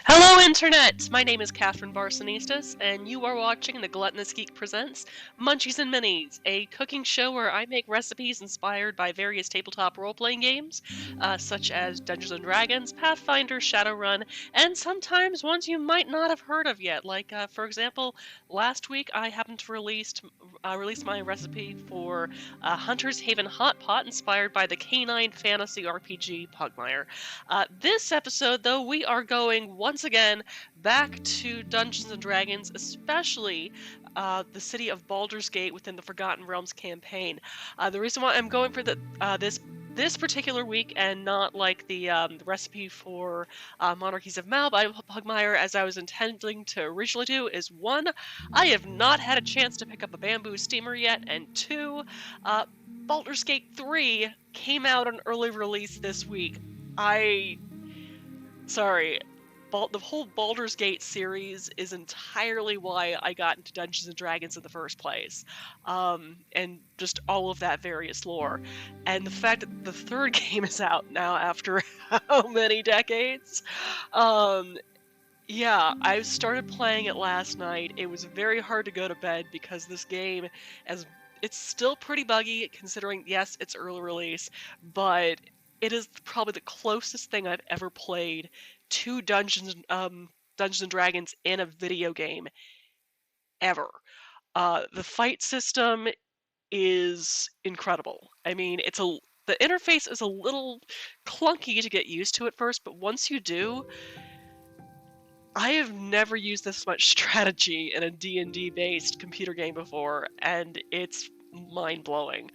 Hello, Internet! My name is Catherine Barsonistas, and you are watching The Gluttonous Geek Presents Munchies and Minis, a cooking show where I make recipes inspired by various tabletop role-playing games, such as Dungeons & Dragons, Pathfinder, Shadowrun, and sometimes ones you might not have heard of yet. Like, for example, last week I happened to release my recipe for Hunter's Haven Hot Pot, inspired by the canine fantasy RPG Pugmire. This episode, though, we are going once again back to Dungeons & Dragons, especially the city of Baldur's Gate within the Forgotten Realms campaign. The reason why I'm going for this particular week and not like the recipe for Monarchies of Mal by Pugmire, as I was intending to originally do, is one, I have not had a chance to pick up a bamboo steamer yet, and two, Baldur's Gate 3 came out on early release this week. The whole Baldur's Gate series is entirely why I got into Dungeons & Dragons in the first place. And just all of that various lore. And the fact that the third game is out now after how many decades? Yeah, I started playing it last night. It was very hard to go to bed because this game, it's still pretty buggy considering, yes, it's early release, but it is probably the closest thing I've ever played to Dungeons & Dragons in a video game ever. The fight system is incredible. I mean, the interface is a little clunky to get used to at first, but once you do, I have never used this much strategy in a D&D based computer game before, and it's mind-blowing.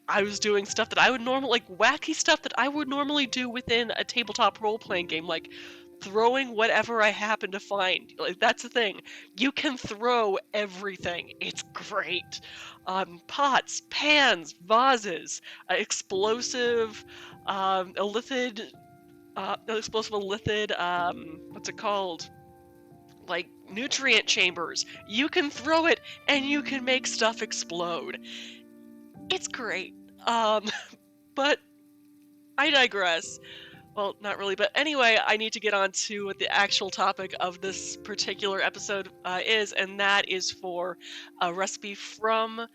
I was doing stuff that I would wacky stuff that I would normally do within a tabletop role-playing game, like throwing whatever I happen to find. Like, that's the thing. You can throw everything. It's great. Pots, pans, vases, explosive, illithid, what's it called? Like, nutrient chambers. You can throw it, and you can make stuff explode. It's great. But I digress. Well, not really, but anyway, I need to get on to what the actual topic of this particular episode is, and that is for a recipe from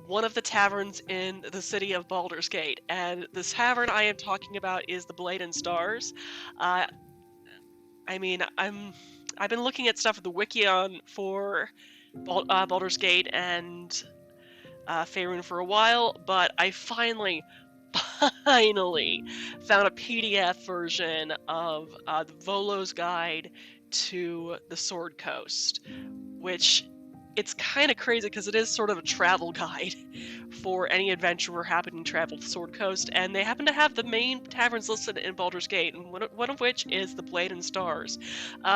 one of the taverns in the city of Baldur's Gate. And the tavern I am talking about is the Blade and Stars. I mean, I've been looking at stuff at the wiki for Baldur's Gate and Faerun for a while, but I finally found a PDF version of the Volo's Guide to the Sword Coast, which it's kind of crazy because it is sort of a travel guide for any adventurer happening to travel to Sword Coast, and they happen to have the main taverns listed in Baldur's Gate, and one of which is the Blade and Stars.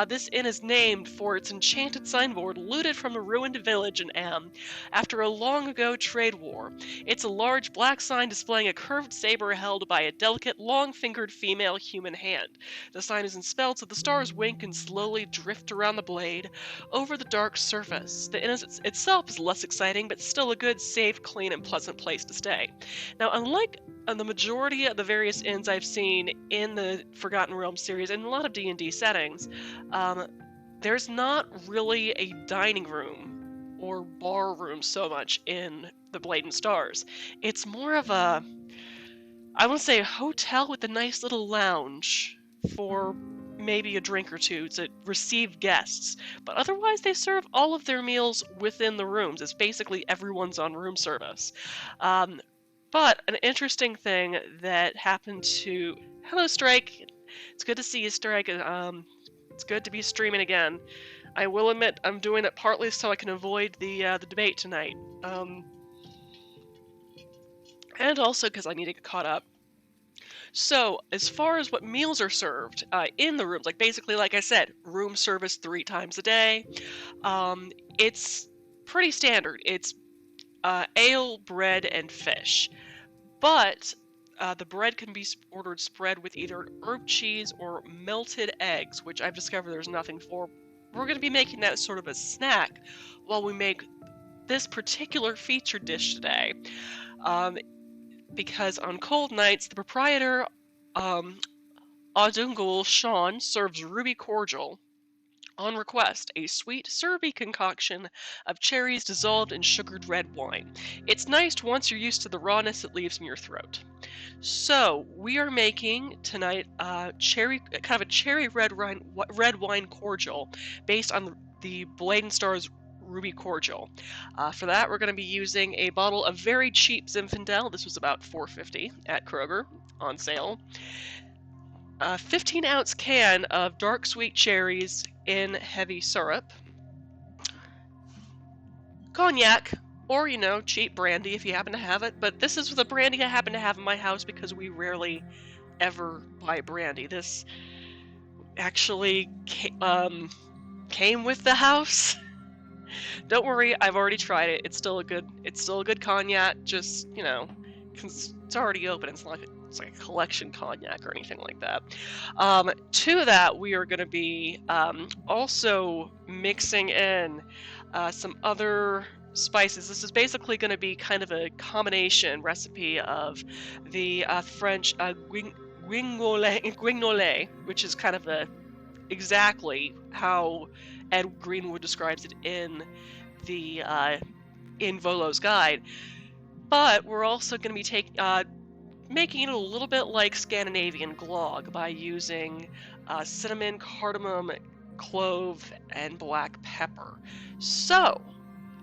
This inn is named for its enchanted signboard looted from a ruined village in Am after a long-ago trade war. It's a large black sign displaying a curved saber held by a delicate, long-fingered female human hand. The sign is enspelled so the stars wink and slowly drift around the blade over the dark surface. The inn itself is less exciting, but still a good, safe, clean, and pleasant place to stay. Now, unlike the majority of the various inns I've seen in the Forgotten Realms series and a lot of D&D settings, there's not really a dining room or bar room so much in the Blade and Stars. It's more of I want to say a hotel with a nice little lounge for maybe a drink or two to receive guests, but otherwise they serve all of their meals within the rooms. It's basically everyone's on room service. But an interesting thing that happened to... Hello, Strike! It's good to see you, Strike. It's good to be streaming again. I will admit I'm doing it partly so I can avoid the debate tonight. And also because I need to get caught up. So, as far as what meals are served in the rooms, like basically, like I said, room service 3 times a day, it's pretty standard. It's ale, bread, and fish. But the bread can be ordered spread with either herb cheese or melted eggs, which I've discovered there's nothing for. We're going to be making that as sort of a snack while we make this particular featured dish today. Because on cold nights, the proprietor Audungul Sean serves ruby cordial. On request, a sweet, syrupy concoction of cherries dissolved in sugared red wine. It's nice once you're used to the rawness it leaves in your throat. So we are making tonight cherry, kind of a cherry red wine cordial based on the Blade and Star's Ruby Cordial. For that, we're going to be using a bottle of very cheap Zinfandel. This was about $4.50 at Kroger on sale. A 15-ounce can of dark sweet cherries in heavy syrup. Cognac, or, you know, cheap brandy if you happen to have it. But this is the brandy I happen to have in my house because we rarely ever buy brandy. This actually came with the house. Don't worry, I've already tried it. It's still a good cognac. Just, you know, it's already open. It's like a collection cognac or anything like that. To that, we are going to be also mixing in some other spices. This is basically going to be kind of a combination recipe of the French guignolé, which is kind of exactly how Ed Greenwood describes it in the in Volo's Guide. But we're also going to be making it a little bit like Scandinavian glögg by using cinnamon, cardamom, clove, and black pepper. So,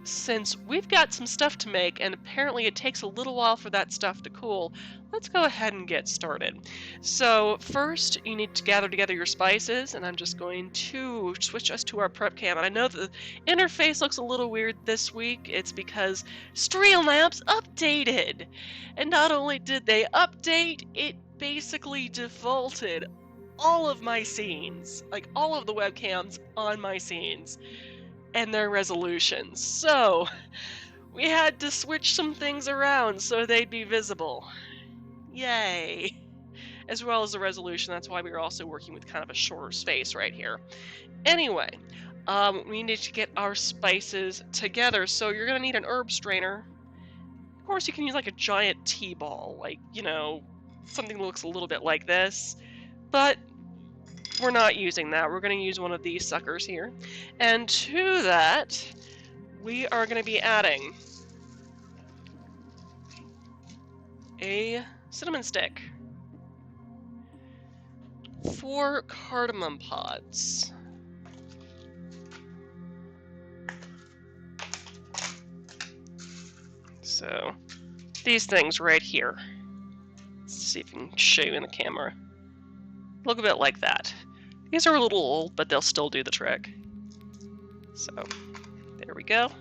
since we've got some stuff to make, and apparently it takes a little while for that stuff to cool, let's go ahead and get started. So first, you need to gather together your spices, and I'm just going to switch us to our prep cam. And I know the interface looks a little weird this week. It's because Streamlabs updated. And not only did they update, it basically defaulted all of my scenes, like all of the webcams on my scenes, and their resolutions. So we had to switch some things around so they'd be visible. Yay! As well as the resolution. That's why we were also working with kind of a shorter space right here. Anyway, we need to get our spices together. So you're going to need an herb strainer. Of course, you can use like a giant tea ball, like, you know, something that looks a little bit like this. But we're not using that. We're going to use one of these suckers here. And to that, we are going to be adding a cinnamon stick, 4 cardamom pods, so these things right here. Let's see if I can show you in the camera. Look a bit like that. These are a little old, but they'll still do the trick. So, there we go.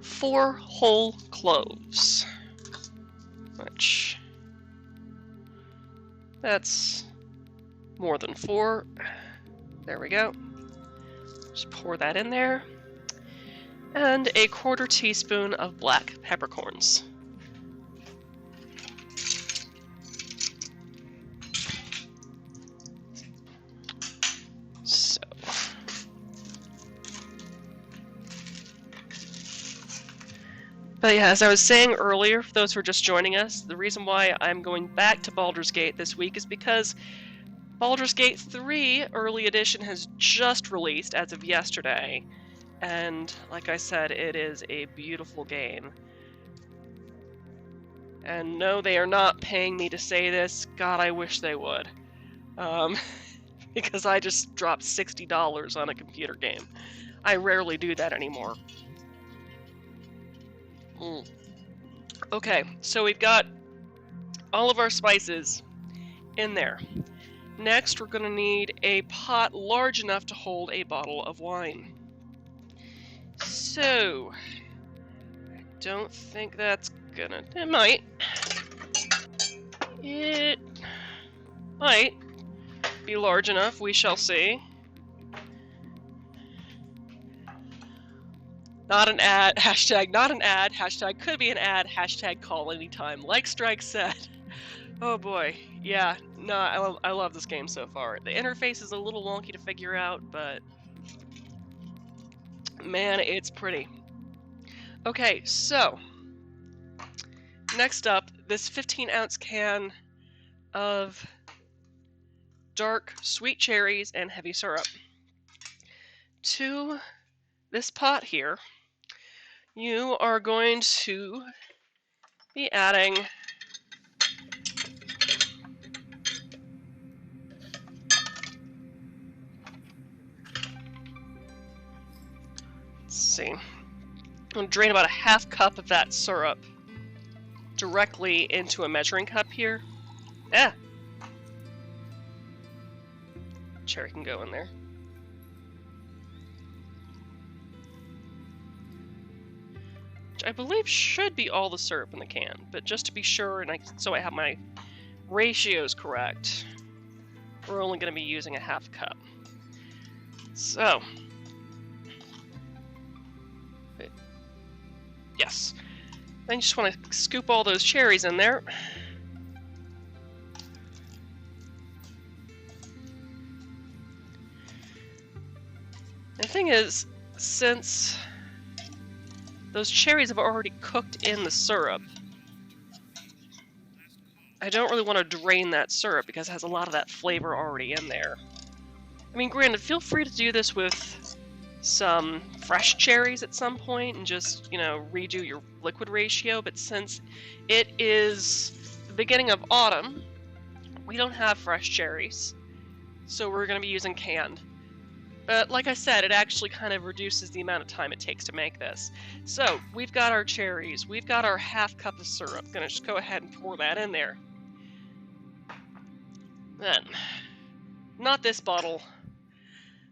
4 whole cloves, which, that's more than 4. There we go. Just pour that in there. And a 1/4 teaspoon of black peppercorns. But yeah, as I was saying earlier, for those who are just joining us, the reason why I'm going back to Baldur's Gate this week is because Baldur's Gate 3 Early Edition has just released as of yesterday. And like I said, it is a beautiful game. And no, they are not paying me to say this. God, I wish they would. Because I just dropped $60 on a computer game. I rarely do that anymore. Okay, so we've got all of our spices in there. Next, we're going to need a pot large enough to hold a bottle of wine. So, I don't think that's gonna... It might. It might be large enough, we shall see. Not an ad, hashtag not an ad, hashtag could be an ad, hashtag call anytime, like Strike said. Oh boy, yeah, no, I love this game so far. The interface is a little wonky to figure out, but man, it's pretty. Okay, so next up, this 15-ounce can of dark sweet cherries and heavy syrup. To this pot here, you are going to be adding I'm going to drain about a half cup of that syrup directly into a measuring cup here. Cherry can go in there. Which I believe should be all the syrup in the can, but just to be sure, and so I have my ratios correct, we're only going to be using a half cup. So, yes. Then you just want to scoop all those cherries in there. The thing is, since those cherries have already cooked in the syrup, I don't really want to drain that syrup because it has a lot of that flavor already in there. I mean, granted, feel free to do this with some fresh cherries at some point and just, you know, redo your liquid ratio, but since it is the beginning of autumn, we don't have fresh cherries, so we're going to be using canned. But like I said, it actually kind of reduces the amount of time it takes to make this. So, we've got our cherries, we've got our half cup of syrup. Gonna just go ahead and pour that in there. Then, not this bottle.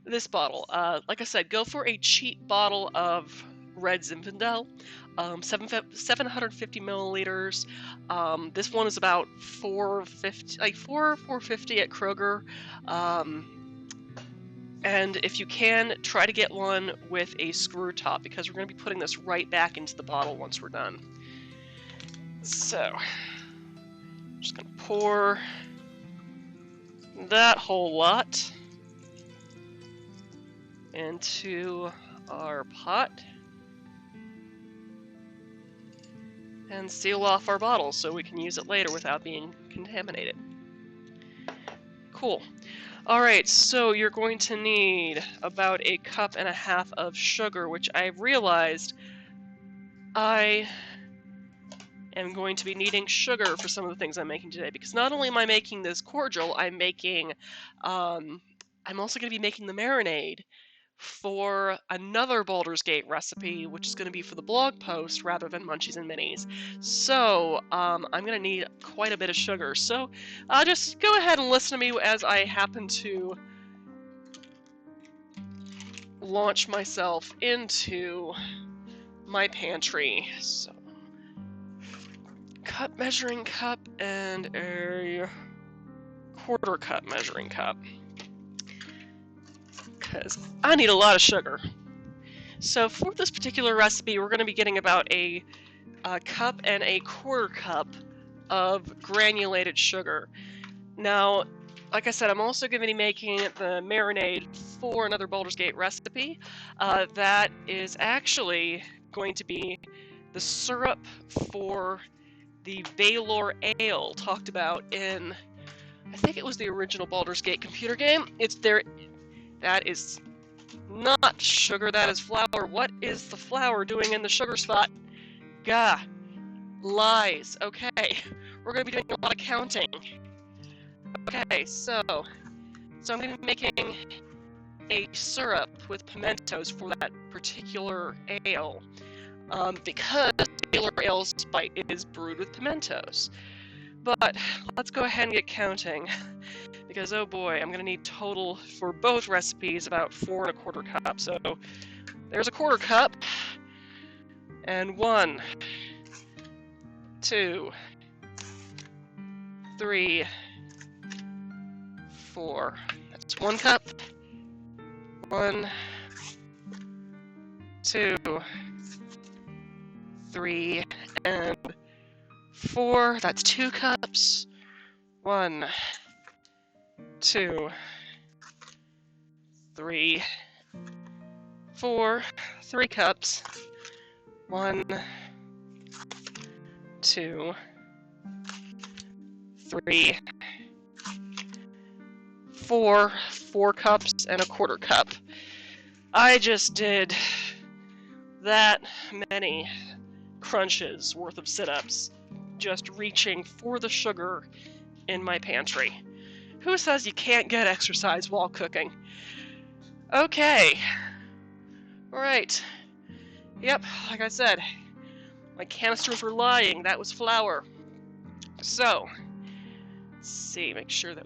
This bottle. Like I said, go for a cheap bottle of red Zinfandel. 750 milliliters. This one is about $4.50, like $4.50 at Kroger. And if you can, try to get one with a screw top, because we're going to be putting this right back into the bottle once we're done. So, I'm just going to pour that whole lot into our pot and seal off our bottle so we can use it later without being contaminated. Cool. Alright, so you're going to need about 1.5 cups of sugar, which I've realized I am going to be needing sugar for some of the things I'm making today, because not only am I making this cordial, I'm also going to be making the marinade for another Baldur's Gate recipe, which is going to be for the blog post rather than Munchies and Minis. So, I'm going to need quite a bit of sugar. So, just go ahead and listen to me as I happen to launch myself into my pantry. So, measuring cup and a 1/4 cup measuring cup, because I need a lot of sugar. So for this particular recipe, we're going to be getting about a cup and a 1/4 cup of granulated sugar. Now, like I said, I'm also going to be making the marinade for another Baldur's Gate recipe. That is actually going to be the syrup for the Baylor Ale talked about in, I think it was the original Baldur's Gate computer game. It's there. That is not sugar, that is flour. What is the flour doing in the sugar spot? Gah. Lies. Okay. We're going to be doing a lot of counting. Okay, so I'm going to be making a syrup with pimentos for that particular ale. Because Baylor Ale is brewed with pimentos. But let's go ahead and get counting, because oh boy, I'm going to need total for both recipes about 4 1/4 cups. So there's a 1/4 cup, and 1, 2, 3, 4. That's 1 cup. 1, 2, 3, and 4. That's 2 cups. 1, 2, 3, 4. 3 cups. 1, 2, 3, 4 cups and a quarter cup. I just did that many crunches worth of sit-ups, just reaching for the sugar in my pantry. Who says you can't get exercise while cooking? Okay. Alright. Yep, like I said, my canisters were lying. That was flour. So, let's see, make sure that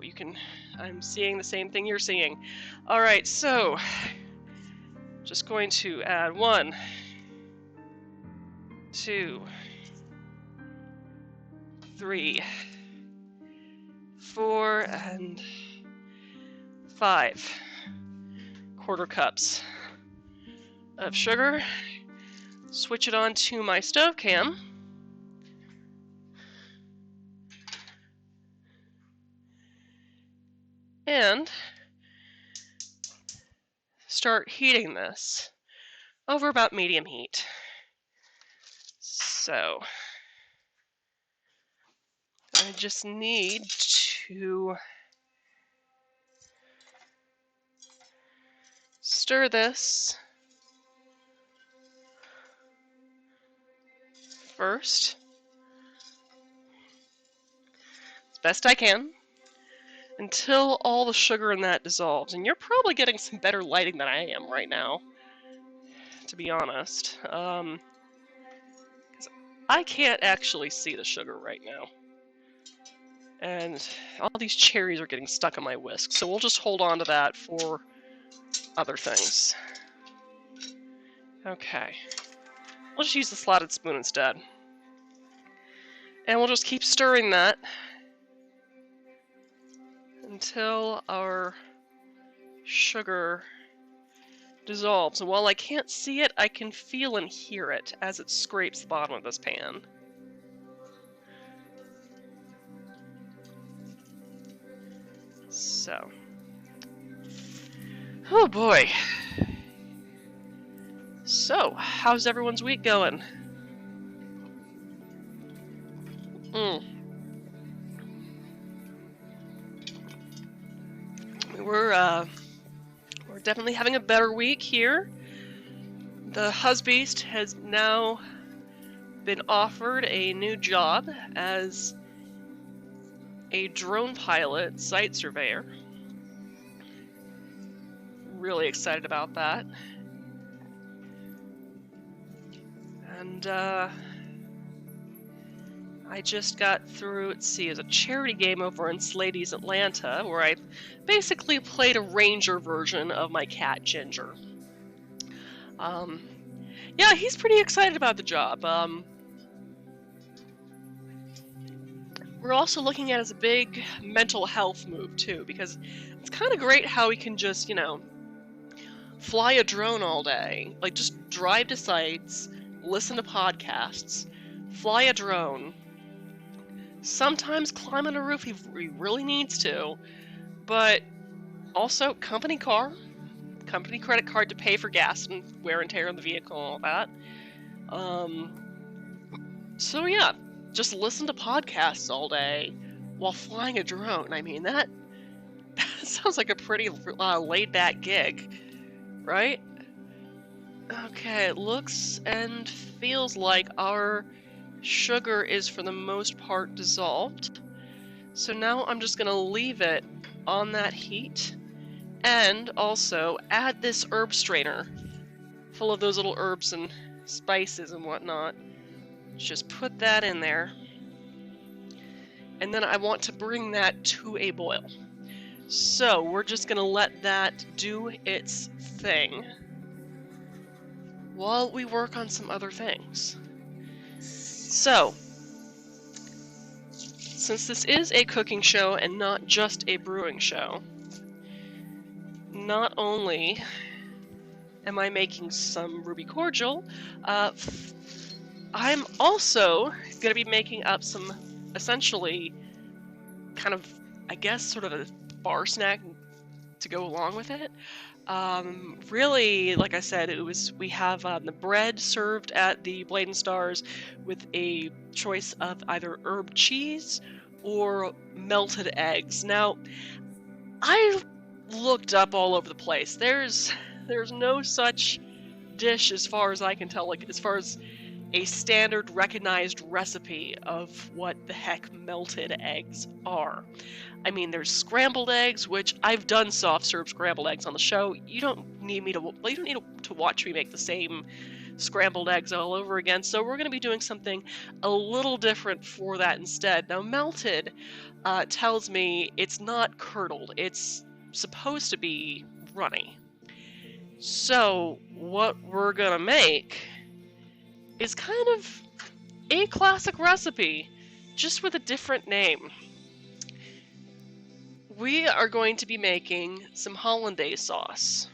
I'm seeing the same thing you're seeing. Alright, so, just going to add 1, 2, 3, 4, and 5 quarter cups of sugar. Switch it on to my stove cam. And start heating this over about medium heat. So I just need to stir this first as best I can until all the sugar in that dissolves. And you're probably getting some better lighting than I am right now, to be honest. 'Cause I can't actually see the sugar right now. And all these cherries are getting stuck in my whisk, so we'll just hold on to that for other things. Okay. We'll just use the slotted spoon instead. And we'll just keep stirring that until our sugar dissolves. And while I can't see it, I can feel and hear it as it scrapes the bottom of this pan. So. Oh boy. So, how's everyone's week going? We're definitely having a better week here. The husbeast has now been offered a new job as a drone pilot site surveyor. Really excited about that. And I just got through, let's see, it was a charity game over in Slady's Atlanta, where I basically played a ranger version of my cat, Ginger. Yeah, he's pretty excited about the job. We're also looking at it as a big mental health move, too, because it's kind of great how we can just, fly a drone all day. Like, just drive to sites, listen to podcasts, fly a drone. Sometimes climb on a roof if he really needs to, but also company car, company credit card to pay for gas and wear and tear on the vehicle and all that. So yeah, just listen to podcasts all day while flying a drone. I mean, that sounds like a pretty laid-back gig, right? Okay, it looks and feels like our sugar is for the most part dissolved. So now I'm just going to leave it on that heat and also add this herb strainer full of those little herbs and spices and whatnot. Just put that in there. And then I want to bring that to a boil. So we're just going to let that do its thing while we work on some other things. So, since this is a cooking show and not just a brewing show, not only am I making some ruby cordial, I'm also going to be making up some, essentially, kind of, I guess, sort of a bar snack to go along with it. Really, like I said, we have the bread served at the Blade and Stars with a choice of either herb cheese or melted eggs. Now, I looked up all over the place. There's no such dish as far as I can tell, like as far as a standard recognized recipe of what the heck melted eggs are. I mean, there's scrambled eggs, which I've done soft serve scrambled eggs on the show. You don't need to watch me make the same scrambled eggs all over again. So we're going to be doing something a little different for that instead. Now, melted tells me it's not curdled. It's supposed to be runny. So what we're going to make is kind of a classic recipe, just with a different name. We are going to be making some Hollandaise sauce,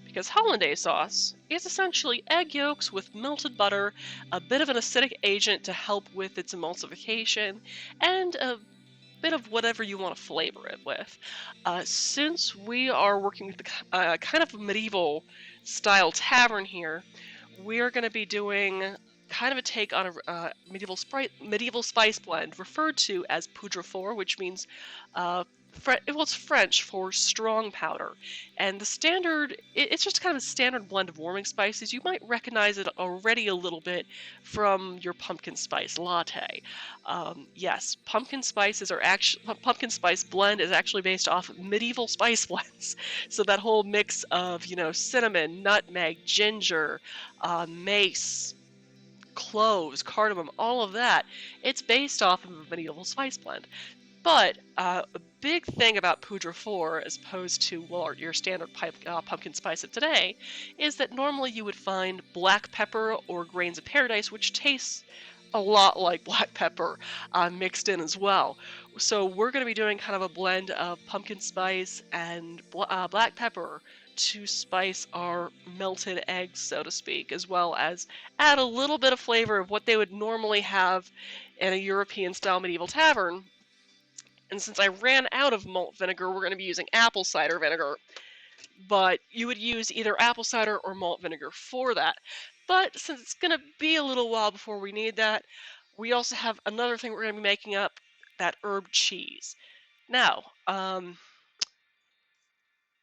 because Hollandaise sauce is essentially egg yolks with melted butter, a bit of an acidic agent to help with its emulsification, and a bit of whatever you want to flavor it with. Since we are working with the kind of a medieval style tavern here, we are going to be doing kind of a take on a medieval spice blend referred to as poudre fort, which means it's French for strong powder. And the standard, it's just kind of a standard blend of warming spices. You might recognize it already a little bit from your pumpkin spice latte. Yes, pumpkin spice blend is actually based off of medieval spice blends. So that whole mix of, cinnamon, nutmeg, ginger, mace, cloves, cardamom, all of that, it's based off of a medieval spice blend. But a big thing about poudre fort, as opposed to your standard pumpkin spice of today, is that normally you would find black pepper or grains of paradise, which tastes a lot like black pepper mixed in as well. So we're going to be doing kind of a blend of pumpkin spice and black pepper to spice our melted eggs, so to speak, as well as add a little bit of flavor of what they would normally have in a European-style medieval tavern. And since I ran out of malt vinegar, we're going to be using apple cider vinegar. But you would use either apple cider or malt vinegar for that. But since it's going to be a little while before we need that, we also have another thing we're going to be making up, that herb cheese. Now,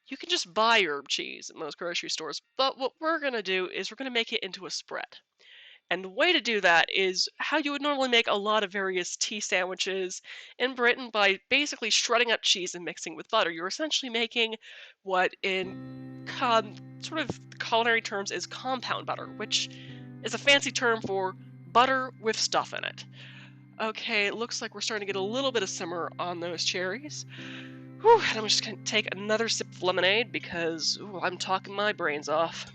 you can just buy herb cheese at most grocery stores, but what we're going to do is we're going to make it into a spread. And the way to do that is how you would normally make a lot of various tea sandwiches in Britain, by basically shredding up cheese and mixing with butter. You're essentially making what in sort of culinary terms is compound butter, which is a fancy term for butter with stuff in it. Okay, it looks like we're starting to get a little bit of simmer on those cherries. Whew, and I'm just going to take another sip of lemonade because I'm talking my brains off.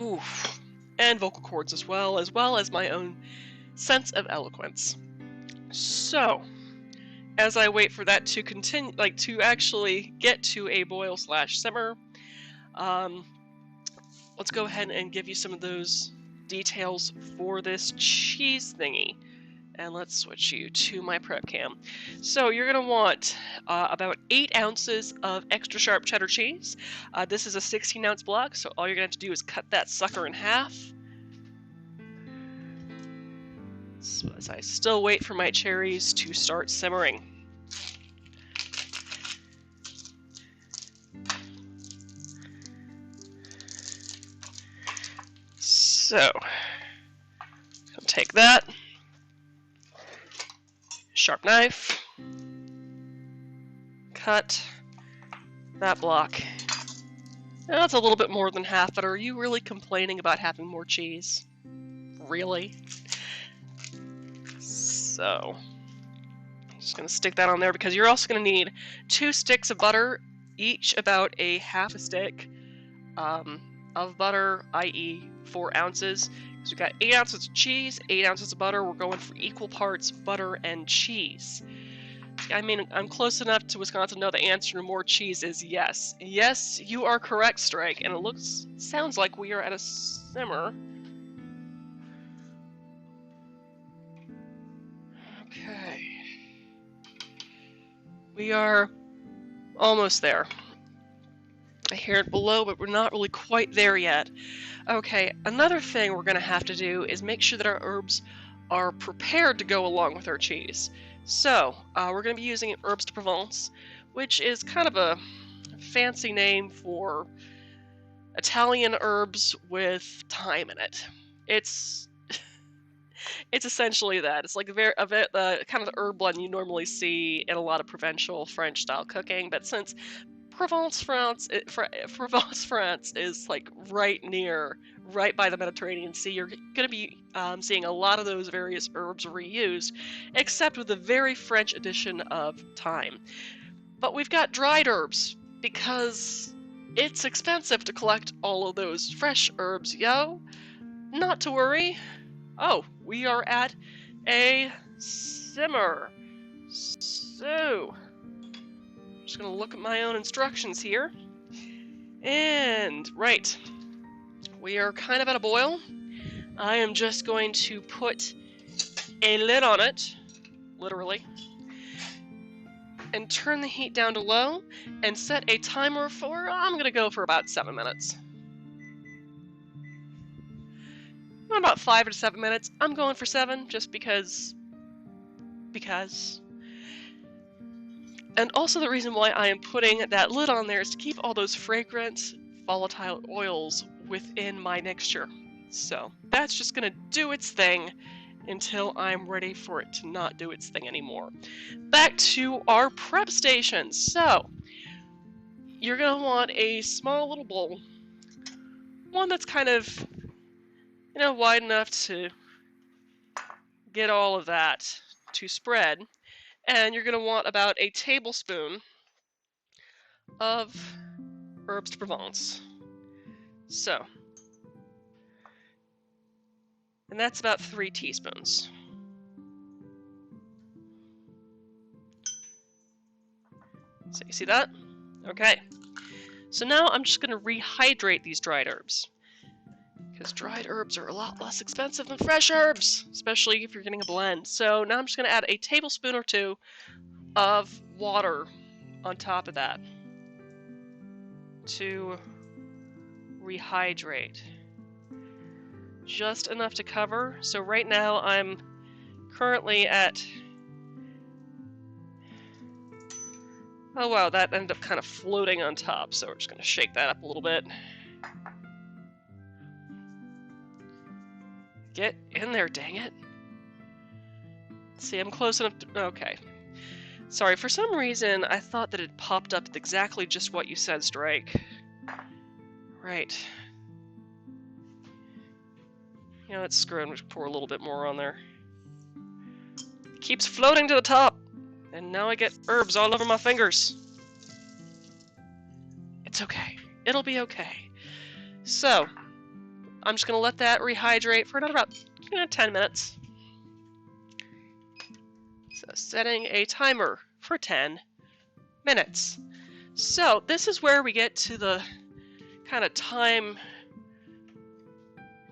Oof. And vocal cords as well as my own sense of eloquence. So, as I wait for that to continue, to actually get to a boil/simmer, let's go ahead and give you some of those details for this cheese thingy. And let's switch you to my prep cam. So you're going to want about 8 ounces of extra sharp cheddar cheese. This is a 16-ounce block, so all you're going to have to do is cut that sucker in half. So as I still wait for my cherries to start simmering. So, I'll take that. Sharp knife, cut that block. Now that's a little bit more than half, but are you really complaining about having more cheese? Really? So, I'm just going to stick that on there because you're also going to need 2 sticks of butter, each about a half a stick of butter, i.e. 4 ounces. So we've got 8 ounces of cheese, 8 ounces of butter. We're going for equal parts butter and cheese. I mean, I'm close enough to Wisconsin to know the answer to more cheese is yes. Yes, you are correct, Strike. And it sounds like we are at a simmer. Okay. We are almost there. I hear it below, but we're not really quite there yet. Okay, another thing we're going to have to do is make sure that our herbs are prepared to go along with our cheese. So, we're going to be using herbes de Provence, which is kind of a fancy name for Italian herbs with thyme in it. It's essentially that. It's like the kind of the herb blend you normally see in a lot of provincial French style cooking, but since Provence, France is like right by the Mediterranean Sea, you're going to be seeing a lot of those various herbs reused, except with a very French addition of thyme. But we've got dried herbs because it's expensive to collect all of those fresh herbs, yo. Not to worry. Oh, we are at a simmer. So, I'm just gonna look at my own instructions here. And, right. We are kind of at a boil. I am just going to put a lid on it, literally, and turn the heat down to low and set a timer for, I'm gonna go for about 7 minutes. About 5 to 7 minutes. I'm going for 7 just because. And also the reason why I am putting that lid on there is to keep all those fragrant, volatile oils within my mixture. So that's just gonna do its thing until I'm ready for it to not do its thing anymore. Back to our prep station. So you're gonna want a small little bowl, one that's kind of, wide enough to get all of that to spread. And you're going to want about a tablespoon of herbes de Provence. So, and that's about 3 teaspoons. So you see that? Okay. So now I'm just going to rehydrate these dried herbs, because dried herbs are a lot less expensive than fresh herbs, especially if you're getting a blend. So now I'm just going to add a tablespoon or 2 of water on top of that to rehydrate. Just enough to cover. So right now I'm currently at... Oh wow, that ended up kind of floating on top, so we're just going to shake that up a little bit. Get in there, dang it. See, I'm close enough to... Okay. Sorry, for some reason I thought that it popped up exactly just what you said, Strike. Right. Let's screw it and pour a little bit more on there. It keeps floating to the top, and now I get herbs all over my fingers. It's okay. It'll be okay. So, I'm just going to let that rehydrate for another about 10 minutes. So, setting a timer for 10 minutes. So, this is where we get to the kind of time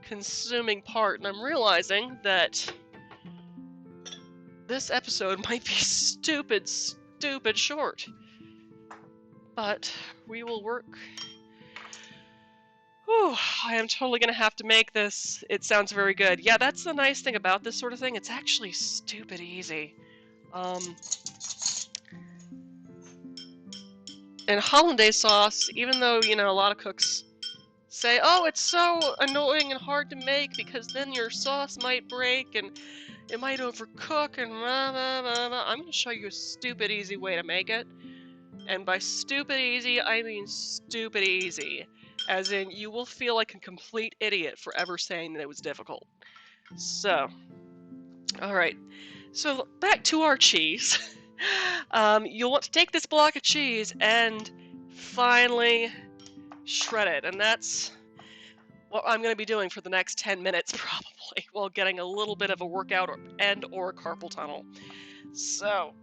consuming part, and I'm realizing that this episode might be stupid short. But we will work. Whew, I am totally gonna have to make this. It sounds very good. Yeah, that's the nice thing about this sort of thing. It's actually stupid easy. And Hollandaise sauce, even though, a lot of cooks say, oh, it's so annoying and hard to make because then your sauce might break and it might overcook and blah, blah, blah, blah. I'm going to show you a stupid easy way to make it. And by stupid easy, I mean stupid easy. As in, you will feel like a complete idiot for ever saying that it was difficult. So, alright. So, back to our cheese. You'll want to take this block of cheese and finally shred it. And that's what I'm going to be doing for the next 10 minutes, probably, while getting a little bit of a workout or carpal tunnel. So,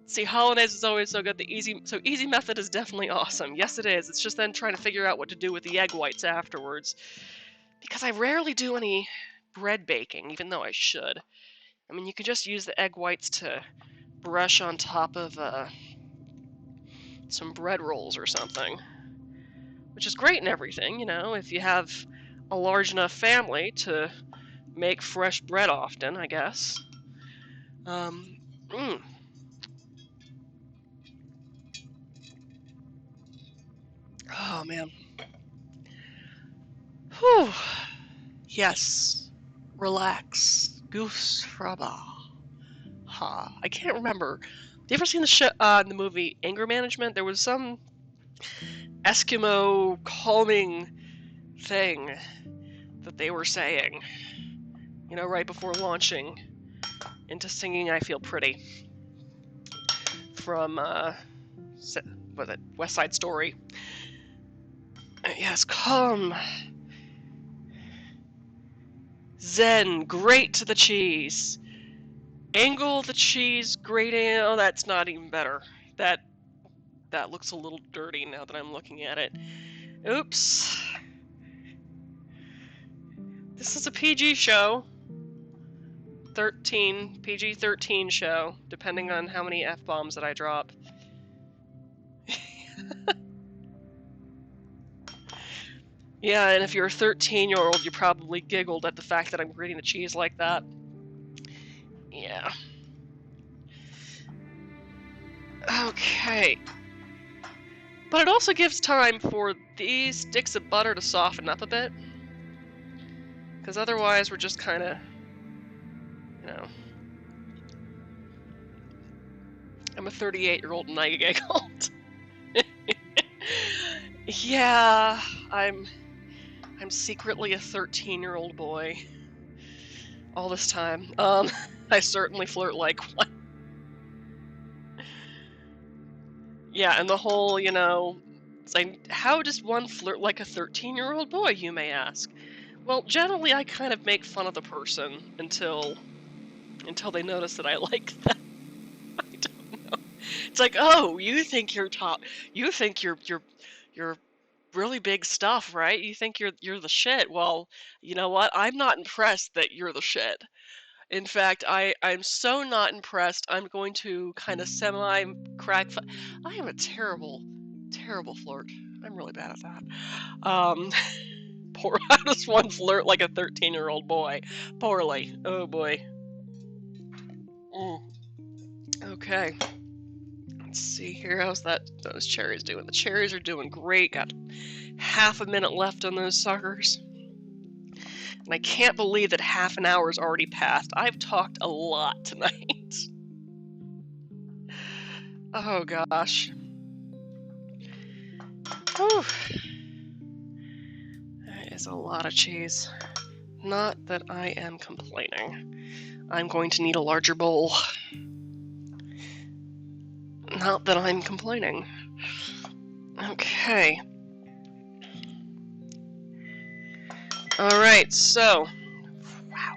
see, Hollandaise is always so good. The easy method is definitely awesome. Yes, it is. It's just then trying to figure out what to do with the egg whites afterwards. Because I rarely do any bread baking, even though I should. I mean, you could just use the egg whites to brush on top of some bread rolls or something. Which is great and everything, if you have a large enough family to make fresh bread often, I guess. Mm. Oh man. Whew. Yes. Relax. Goose Fraba. Ha. I can't remember. Have you ever seen the movie Anger Management? There was some Eskimo calming thing that they were saying, you know, right before launching into singing I Feel Pretty from, was it West Side Story? Yes, calm. Zen, grate the cheese. Angle the cheese, grating. Oh, that's not even better. That looks a little dirty now that I'm looking at it. Oops. This is a PG show. PG-13 show, depending on how many F-bombs that I drop. Yeah, and if you're a 13-year-old, you probably giggled at the fact that I'm grating the cheese like that. Yeah. Okay. But it also gives time for these sticks of butter to soften up a bit. Because otherwise we're just kind of, you know... I'm a 38-year-old and I giggled. Yeah, I'm secretly a 13-year-old boy. All this time. I certainly flirt like one. Yeah, and the whole, you know, saying, how does one flirt like a 13-year-old boy, you may ask? Well, generally I kind of make fun of the person until they notice that I like them. I don't know. It's like, oh, you think you're top. You think you're really big stuff, right? You think you're the shit. Well, you know what? I'm not impressed that you're the shit. In fact, I'm so not impressed. I'm going to kind of semi-crack. I am a terrible flirt. I'm really bad at that. Poor. How does one flirt like a 13-year-old boy? Poorly. Oh boy. Okay. Let's see here. How's those cherries doing? The cherries are doing great. Got half a minute left on those suckers. And I can't believe that half an hour's already passed. I've talked a lot tonight. Oh gosh. Whew. That is a lot of cheese. Not that I am complaining. I'm going to need a larger bowl. Not that I'm complaining. Okay. Alright, so... Wow.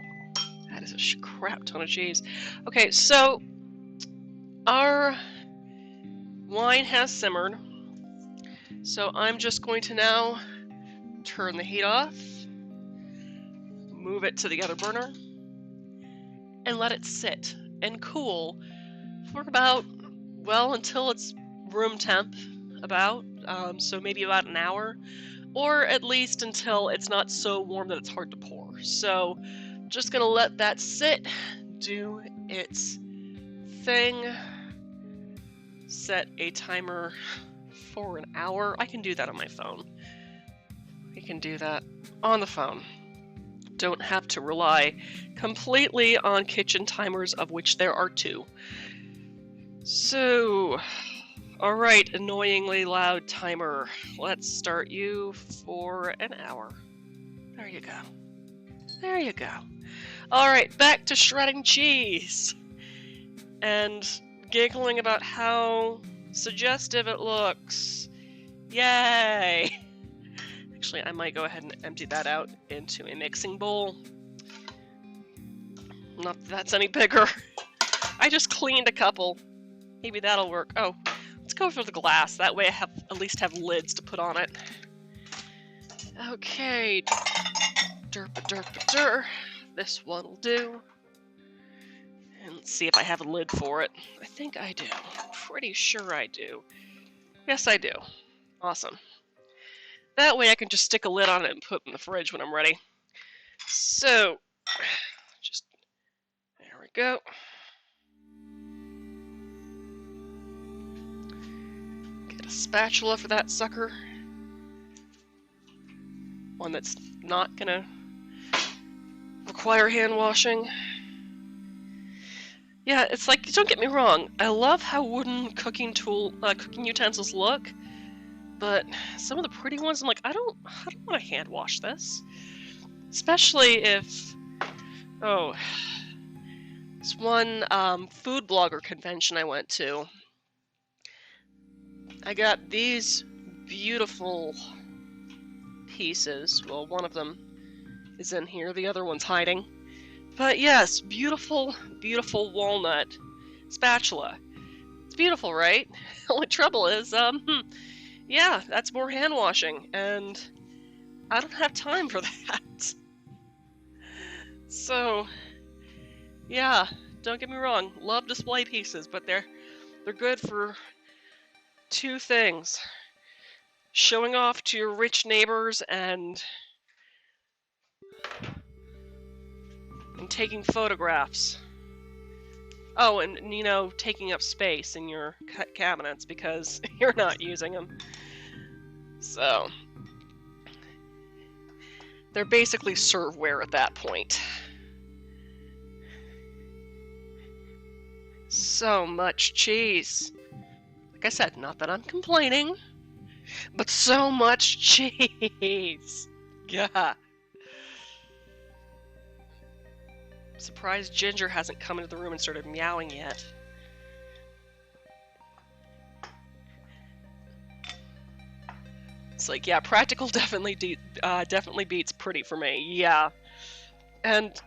That is a crap ton of cheese. Okay, so... Our wine has simmered. So I'm just going to now turn the heat off, move it to the other burner, and let it sit and cool for about, well, until it's room temp, so maybe about an hour, or at least until it's not so warm that it's hard to pour. So just gonna let that sit, do its thing, set a timer for an hour. I can do that on my phone. I can do that on the phone. Don't have to rely completely on kitchen timers, of which there are 2. So, alright, annoyingly loud timer. Let's start you for an hour. There you go. There you go. Alright, back to shredding cheese. And giggling about how suggestive it looks. Yay! Actually, I might go ahead and empty that out into a mixing bowl. Not that that's any bigger. I just cleaned a couple. Maybe that'll work. Oh, let's go for the glass. That way I at least have lids to put on it. Okay. Derp-a-derp-a-der. This one will do. And let's see if I have a lid for it. I think I do. Pretty sure I do. Yes, I do. Awesome. That way I can just stick a lid on it and put it in the fridge when I'm ready. So, just, there we go. spatula for that sucker. One that's not gonna require hand washing. Yeah, it's like, don't get me wrong, I love how wooden cooking utensils look, but some of the pretty ones, I'm like, I don't want to hand wash this. Especially if, this one food blogger convention I went to, I got these beautiful pieces. Well, one of them is in here, the other one's hiding. But yes, beautiful, beautiful walnut spatula. It's beautiful, right? The only trouble is, yeah, that's more hand washing, and I don't have time for that. So, yeah, don't get me wrong, love display pieces, but they're good for two things. Showing off to your rich neighbors and taking photographs. Oh, and, you know, taking up space in your cabinets because you're not using them. So, they're basically serveware at that point. So much cheese. Like I said, not that I'm complaining, but so much cheese. Yeah. Surprised Ginger hasn't come into the room and started meowing yet. It's like, yeah, practical definitely beats pretty for me. Yeah. And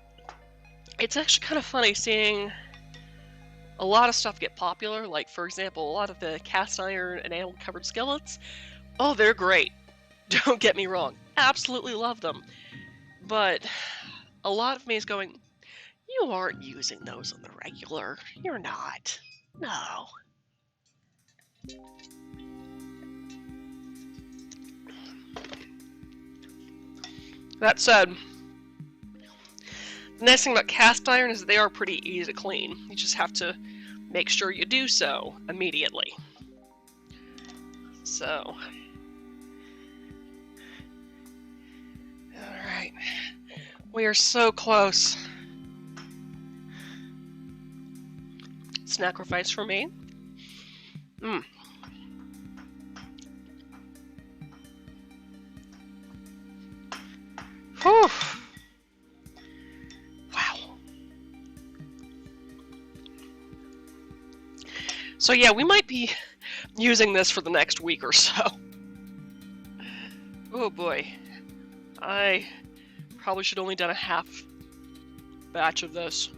it's actually kind of funny seeing a lot of stuff get popular. Like, for example, a lot of the cast iron enamel covered skillets. Oh, they're great. Don't get me wrong. Absolutely love them. But a lot of me is going, you aren't using those on the regular. You're not. No. That said, the nice thing about cast iron is that they are pretty easy to clean. You just have to make sure you do so immediately. So, alright. We are so close. Sacrifice for me. Whew. Wow. So yeah, we might be using this for the next week or so. Oh boy. I probably should only done a half batch of this.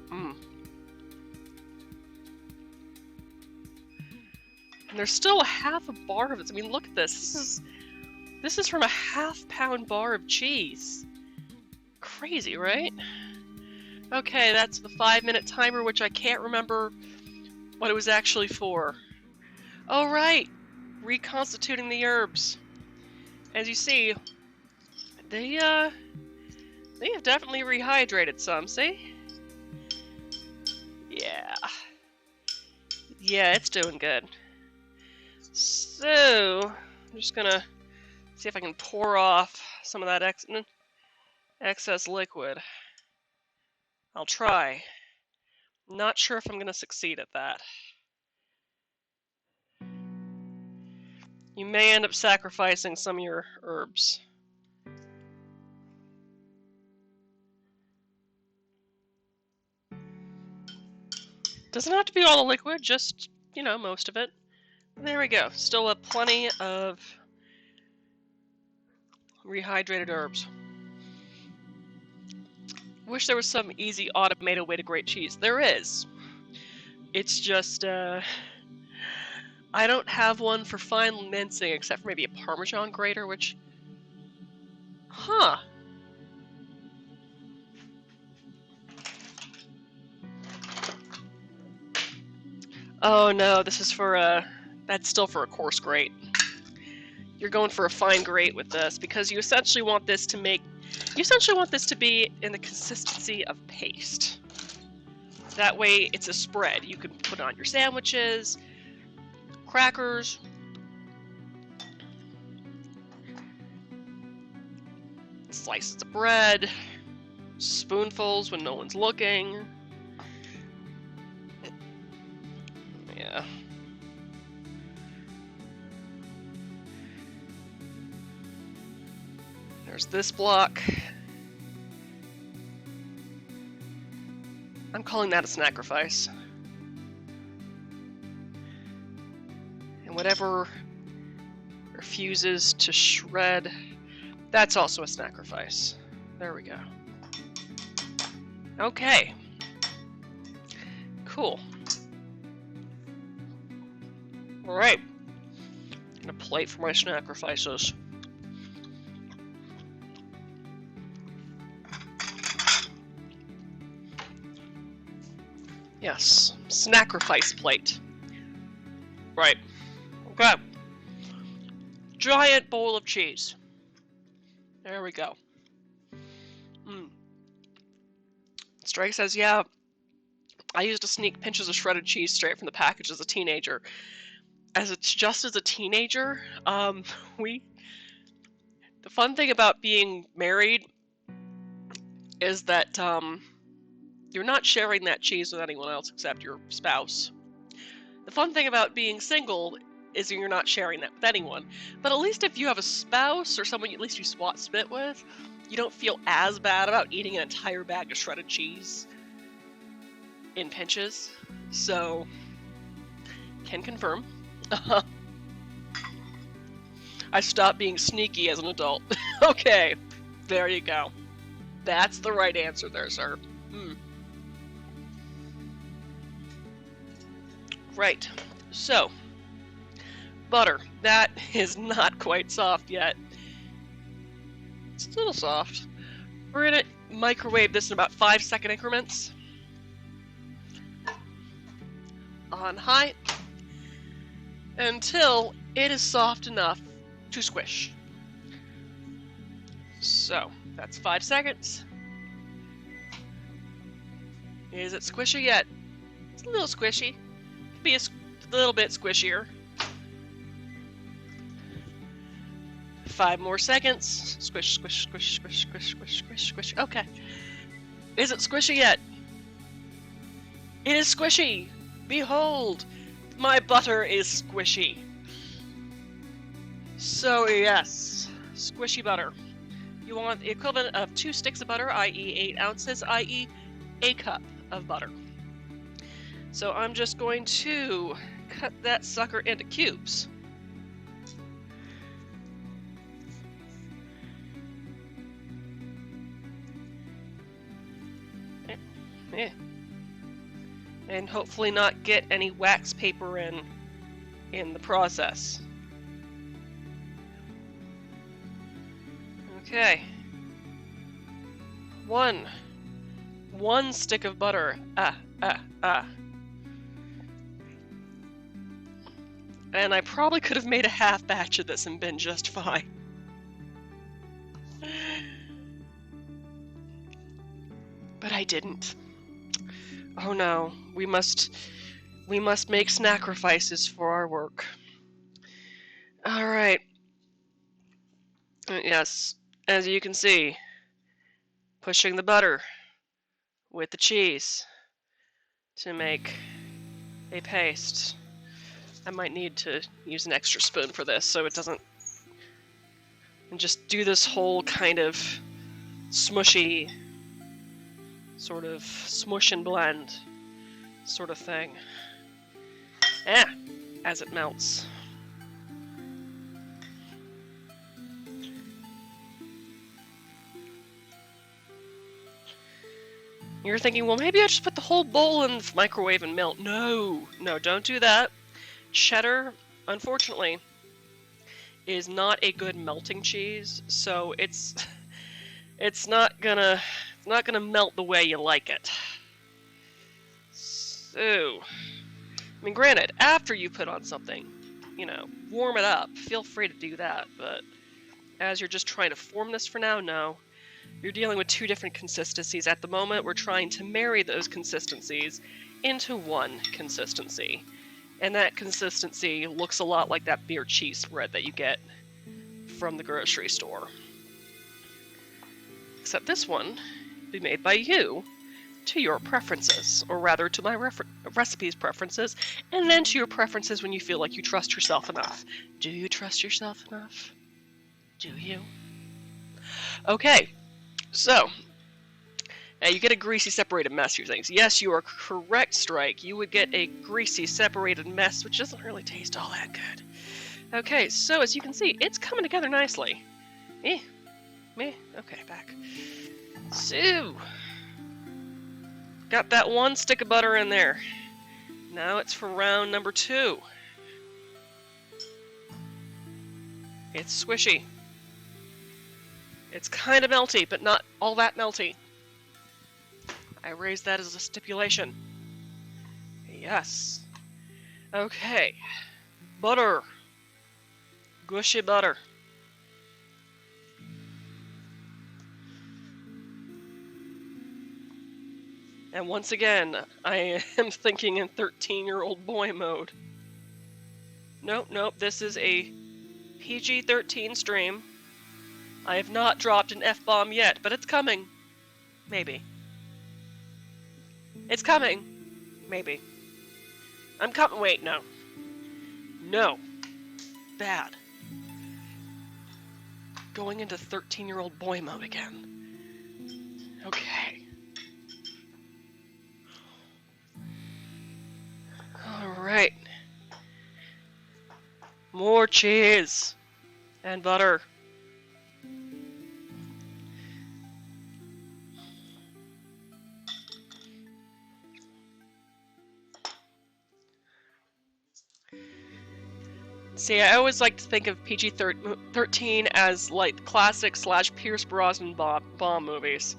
And there's still a half a bar of it. I mean, look at this. This is from a half-pound bar of cheese. Crazy, right? Okay, that's the 5-minute timer, which I can't remember what it was actually for. Oh, right! Reconstituting the herbs. As you see, they have definitely rehydrated some, see? Yeah. Yeah, it's doing good. So, I'm just gonna see if I can pour off some of that excess liquid. I'll try. Not sure if I'm gonna succeed at that. You may end up sacrificing some of your herbs. Doesn't have to be all the liquid, just, you know, most of it. There we go. Still have plenty of rehydrated herbs. Wish there was some easy automated way to grate cheese. There is. It's just, I don't have one for fine mincing except for maybe a Parmesan grater, which... Huh. Oh no, this is for that's still for a coarse grate. You're going for a fine grate with this because you essentially want this to be in the consistency of paste. That way it's a spread. You can put it on your sandwiches, crackers, slices of bread, spoonfuls when no one's looking. Yeah. There's this block. I'm calling that a snacrifice. And whatever refuses to shred, that's also a snacrifice. There we go. Okay. Cool. Alright. And a plate for my snacrifices. Yes, snacrifice plate. Right. Okay. Giant bowl of cheese. There we go. Strike says, yeah, I used to sneak pinches of shredded cheese straight from the package as a teenager. As a teenager, the fun thing about being married is that, you're not sharing that cheese with anyone else except your spouse. The fun thing about being single is you're not sharing that with anyone. But at least if you have a spouse or someone at least you spit with, you don't feel as bad about eating an entire bag of shredded cheese in pinches. So, can confirm. I stopped being sneaky as an adult. Okay, there you go. That's the right answer there, sir. Right, so, butter. That is not quite soft yet. It's a little soft. We're gonna microwave this in about 5-second increments. On high. Until it is soft enough to squish. So, that's 5 seconds. Is it squishy yet? It's a little squishy. Be a little bit squishier. 5 more seconds. Squish, squish, squish, squish, squish, squish, squish, squish. Okay. Is it squishy yet? It is squishy! Behold! My butter is squishy. So yes, squishy butter. You want the equivalent of 2 sticks of butter, i.e. 8 ounces, i.e. a cup of butter. So I'm just going to cut that sucker into cubes. And hopefully not get any wax paper in the process. Okay. One stick of butter. And I probably could have made a half batch of this and been just fine. But I didn't. Oh no, we must make sacrifices for our work. Alright. Yes, as you can see, pushing the butter with the cheese to make a paste. I might need to use an extra spoon for this so it doesn't... And just do this whole kind of smushy, sort of smush and blend sort of thing. As it melts. You're thinking, well, maybe I just put the whole bowl in the microwave and melt. No, don't do that. Cheddar, unfortunately, is not a good melting cheese, so it's not gonna melt the way you like it. So, I mean, granted, after you put on something, warm it up. Feel free to do that, but as you're just trying to form this for now, no. You're dealing with 2 different consistencies at the moment. We're trying to marry those consistencies into one consistency. And that consistency looks a lot like that beer cheese spread that you get from the grocery store. Except this one will be made by you to your preferences, or rather to my recipe's preferences, and then to your preferences when you feel like you trust yourself enough. Do you trust yourself enough? Do you? Okay, so you get a greasy separated mess, you think. Yes, you are correct, Strike. You would get a greasy separated mess, which doesn't really taste all that good. Okay, so as you can see, it's coming together nicely. Okay, back. So, got that one stick of butter in there. Now it's for round number 2. It's squishy. It's kind of melty, but not all that melty. I raised that as a stipulation. Yes. Okay. Butter. Gushy butter. And once again, I am thinking in 13-year-old boy mode. Nope, this is a PG-13 stream. I have not dropped an F-bomb yet, but it's coming. Maybe. It's coming. Maybe. I'm coming. Wait, no. No. Bad. Going into 13-year-old boy mode again. Okay. Alright. More cheese. And butter. See, I always like to think of PG-13 as like classic / Pierce Brosnan bomb movies.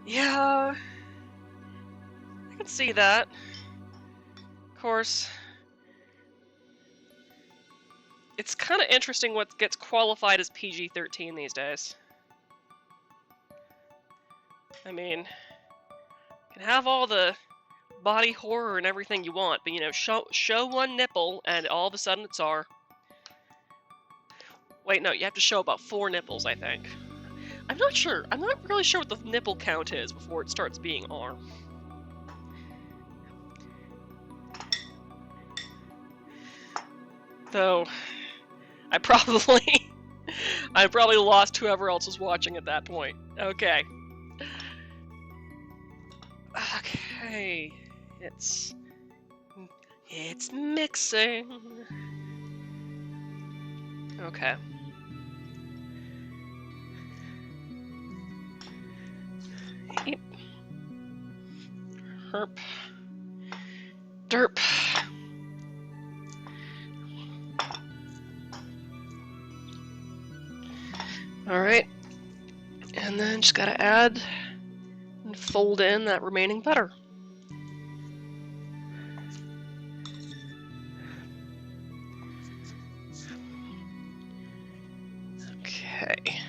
Yeah, I can see that. Of course, it's kind of interesting what gets qualified as PG-13 these days. I mean, you can have all the body horror and everything you want, but you know, show one nipple and all of a sudden it's R. Wait, no, you have to show about 4 nipples, I think. I'm not sure. I'm not really sure what the nipple count is before it starts being R. Though, I probably lost whoever else was watching at that point. Okay. Okay. It's mixing. Okay. Yep. Herp. Derp. Alright. And then just gotta add and fold in that remaining butter. Okay.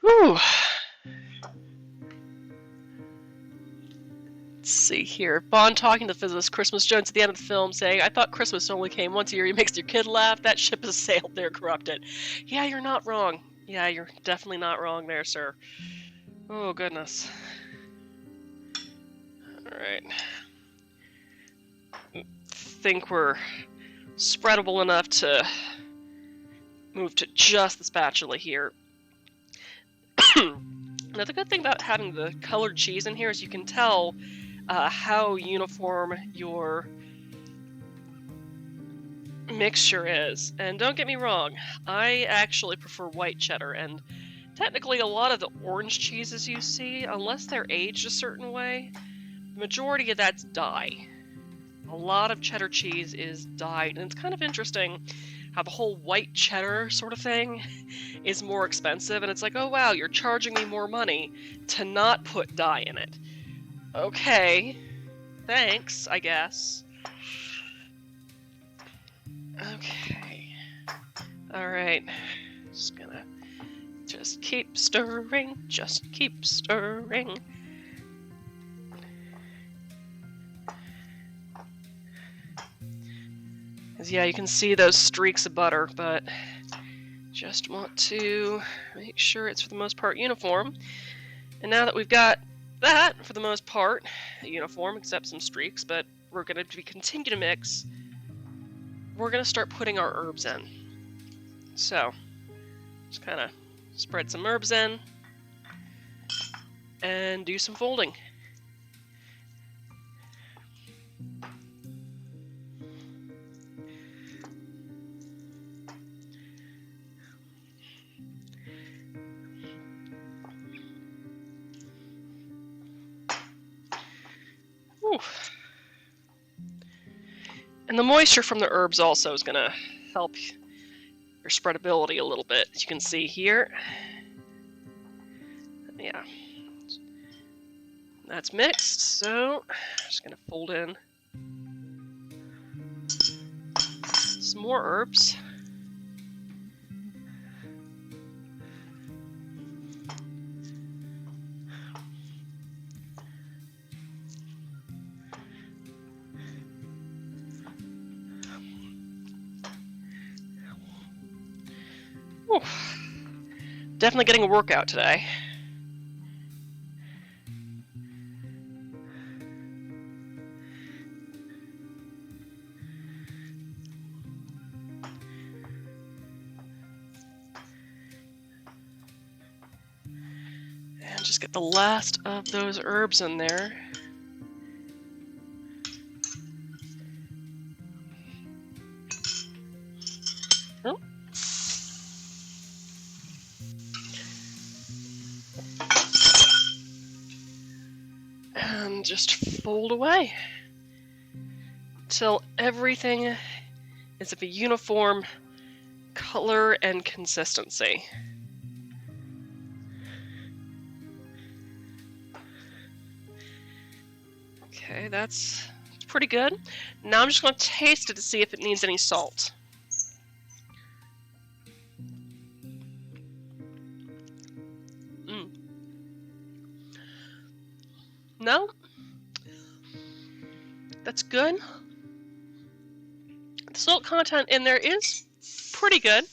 Whew. Let's see here. Bond talking to physicist Christmas Jones at the end of the film saying, I thought Christmas only came once a year. He makes your kid laugh. That ship has sailed. They're corrupted. Yeah, you're not wrong. Yeah, you're definitely not wrong there, sir. Oh, goodness. Alright. Think we're spreadable enough to move to just the spatula here. Now, the good thing about having the colored cheese in here is you can tell how uniform your mixture is. And don't get me wrong, I actually prefer white cheddar, and technically a lot of the orange cheeses you see, unless they're aged a certain way, the majority of that's dye. A lot of cheddar cheese is dyed, and it's kind of interesting how the whole white cheddar sort of thing is more expensive, and it's like, oh wow, you're charging me more money to not put dye in it. Okay, thanks, I guess. Okay. Alright. Just keep stirring, just keep stirring. Yeah, you can see those streaks of butter, but just want to make sure it's for the most part uniform. And now that we've got that, for the most part, uniform, except some streaks, but we're going to continue to mix, we're going to start putting our herbs in. So, just kind of spread some herbs in, and do some folding. Whew. And the moisture from the herbs also is going to help your spreadability a little bit, as you can see here. Yeah. That's mixed, so I'm just going to fold in some more herbs. Whew. Definitely getting a workout today. And just get the last of those herbs in there. Oh. And just fold away until everything is of a uniform color and consistency. Okay, that's pretty good. Now I'm just going to taste it to see if it needs any salt. No? That's good. The salt content in there is pretty good.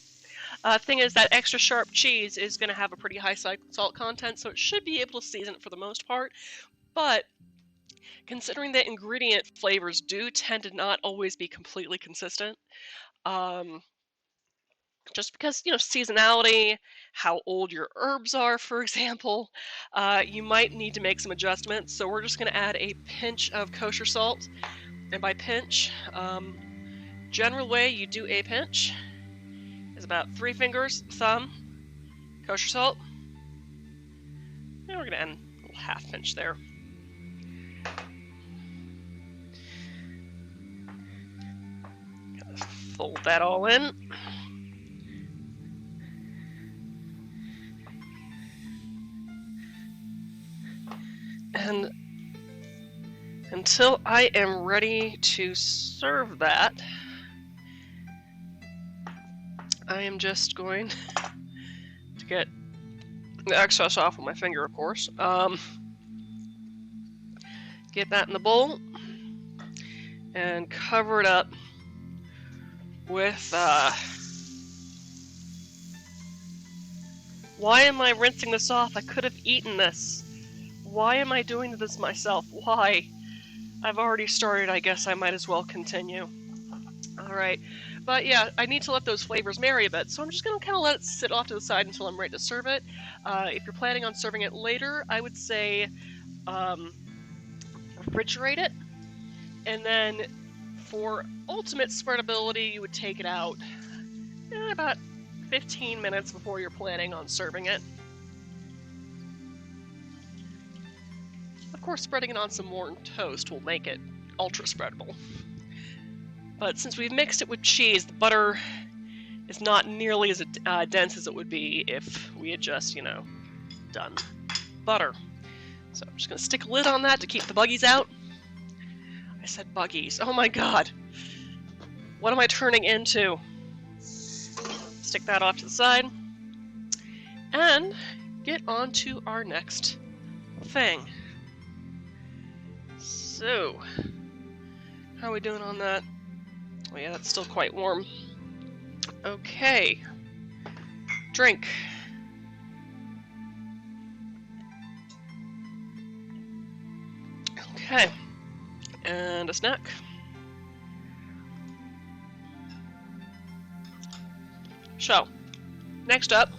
Thing is, that extra sharp cheese is going to have a pretty high salt content, so it should be able to season it for the most part. But considering that ingredient flavors do tend to not always be completely consistent, just because, seasonality, how old your herbs are, for example, you might need to make some adjustments. So we're just going to add a pinch of kosher salt. And by pinch, general way you do a pinch is about 3 fingers, thumb, kosher salt. And we're going to add a little half pinch there. Fold that all in. And until I am ready to serve that, I am just going to get the excess off of my finger, of course. Get that in the bowl and cover it up with, why am I rinsing this off? I could have eaten this. Why am I doing this myself? Why? I've already started, I guess I might as well continue. Alright, but yeah, I need to let those flavors marry a bit, so I'm just going to kind of let it sit off to the side until I'm ready to serve it. If you're planning on serving it later, I would say refrigerate it, and then for ultimate spreadability, you would take it out about 15 minutes before you're planning on serving it. Of course, spreading it on some warm toast will make it ultra spreadable. But since we've mixed it with cheese, the butter It's not nearly as dense as it would be if we had just, done butter. So I'm just going to stick a lid on that to keep the buggies out. I said buggies. Oh my god. What am I turning into? Stick that off to the side. And get on to our next thing. So, how are we doing on that? Oh yeah, that's still quite warm. Okay. Drink. Okay. And a snack. So, next up,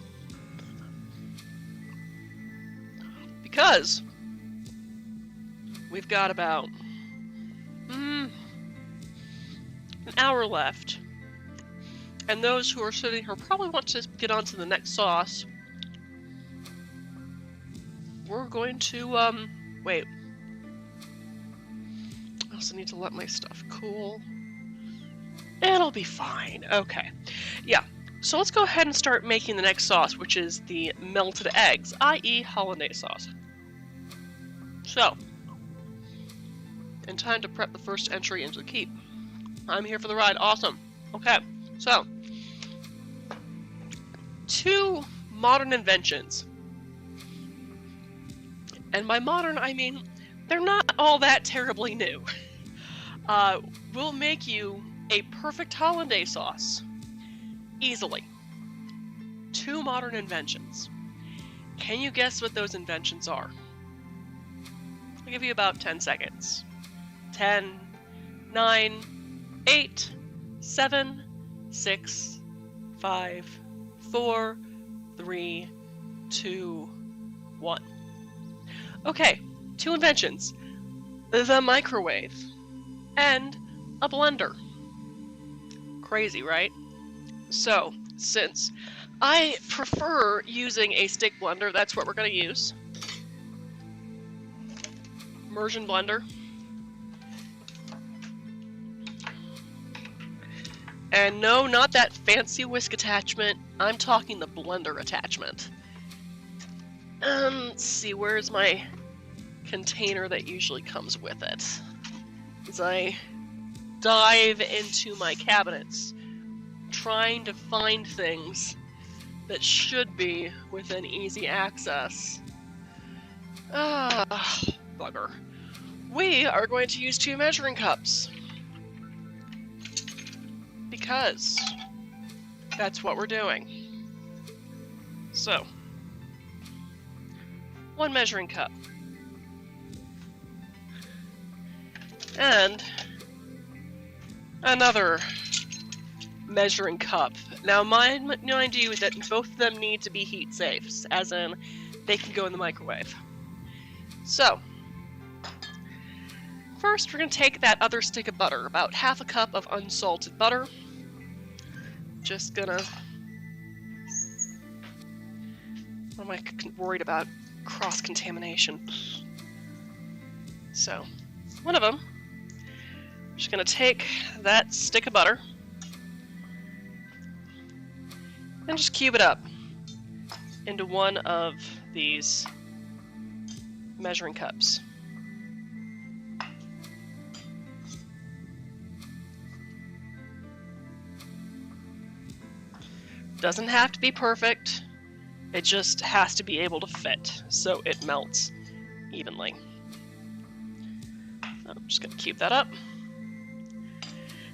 because we've got about an hour left, and those who are sitting here probably want to get on to the next sauce, we're going to, wait. I also need to let my stuff cool. It'll be fine. Okay. Yeah. So let's go ahead and start making the next sauce, which is the melted eggs, i.e. Hollandaise sauce. So, in time to prep the first entry into the keep. I'm here for the ride. Awesome. Okay. So, 2 modern inventions. And by modern, I mean they're not all that terribly new. Will make you a perfect hollandaise sauce. Easily. 2 modern inventions. Can you guess what those inventions are? I'll give you about 10 seconds. 10, 9, 8, 7, 6, 5, 4, 3, 2, 1. Okay, 2 inventions. The microwave and a blender. Crazy, right? So, since I prefer using a stick blender, that's what we're going to use. Immersion blender. And no, not that fancy whisk attachment. I'm talking the blender attachment. Let's see, where's my container that usually comes with it? As I dive into my cabinets, trying to find things that should be within easy access. Bugger. We are going to use 2 measuring cups. Because that's what we're doing. So, 1 measuring cup. And another measuring cup. Now, mind you that both of them need to be heat safe, as in they can go in the microwave. So, first we're going to take that other stick of butter, about half a cup of unsalted butter. Just gonna... What am I worried about? Cross-contamination. So, one of them, I'm just gonna take that stick of butter and just cube it up into one of these measuring cups. Doesn't have to be perfect, it just has to be able to fit so it melts evenly. I'm just gonna cube that up.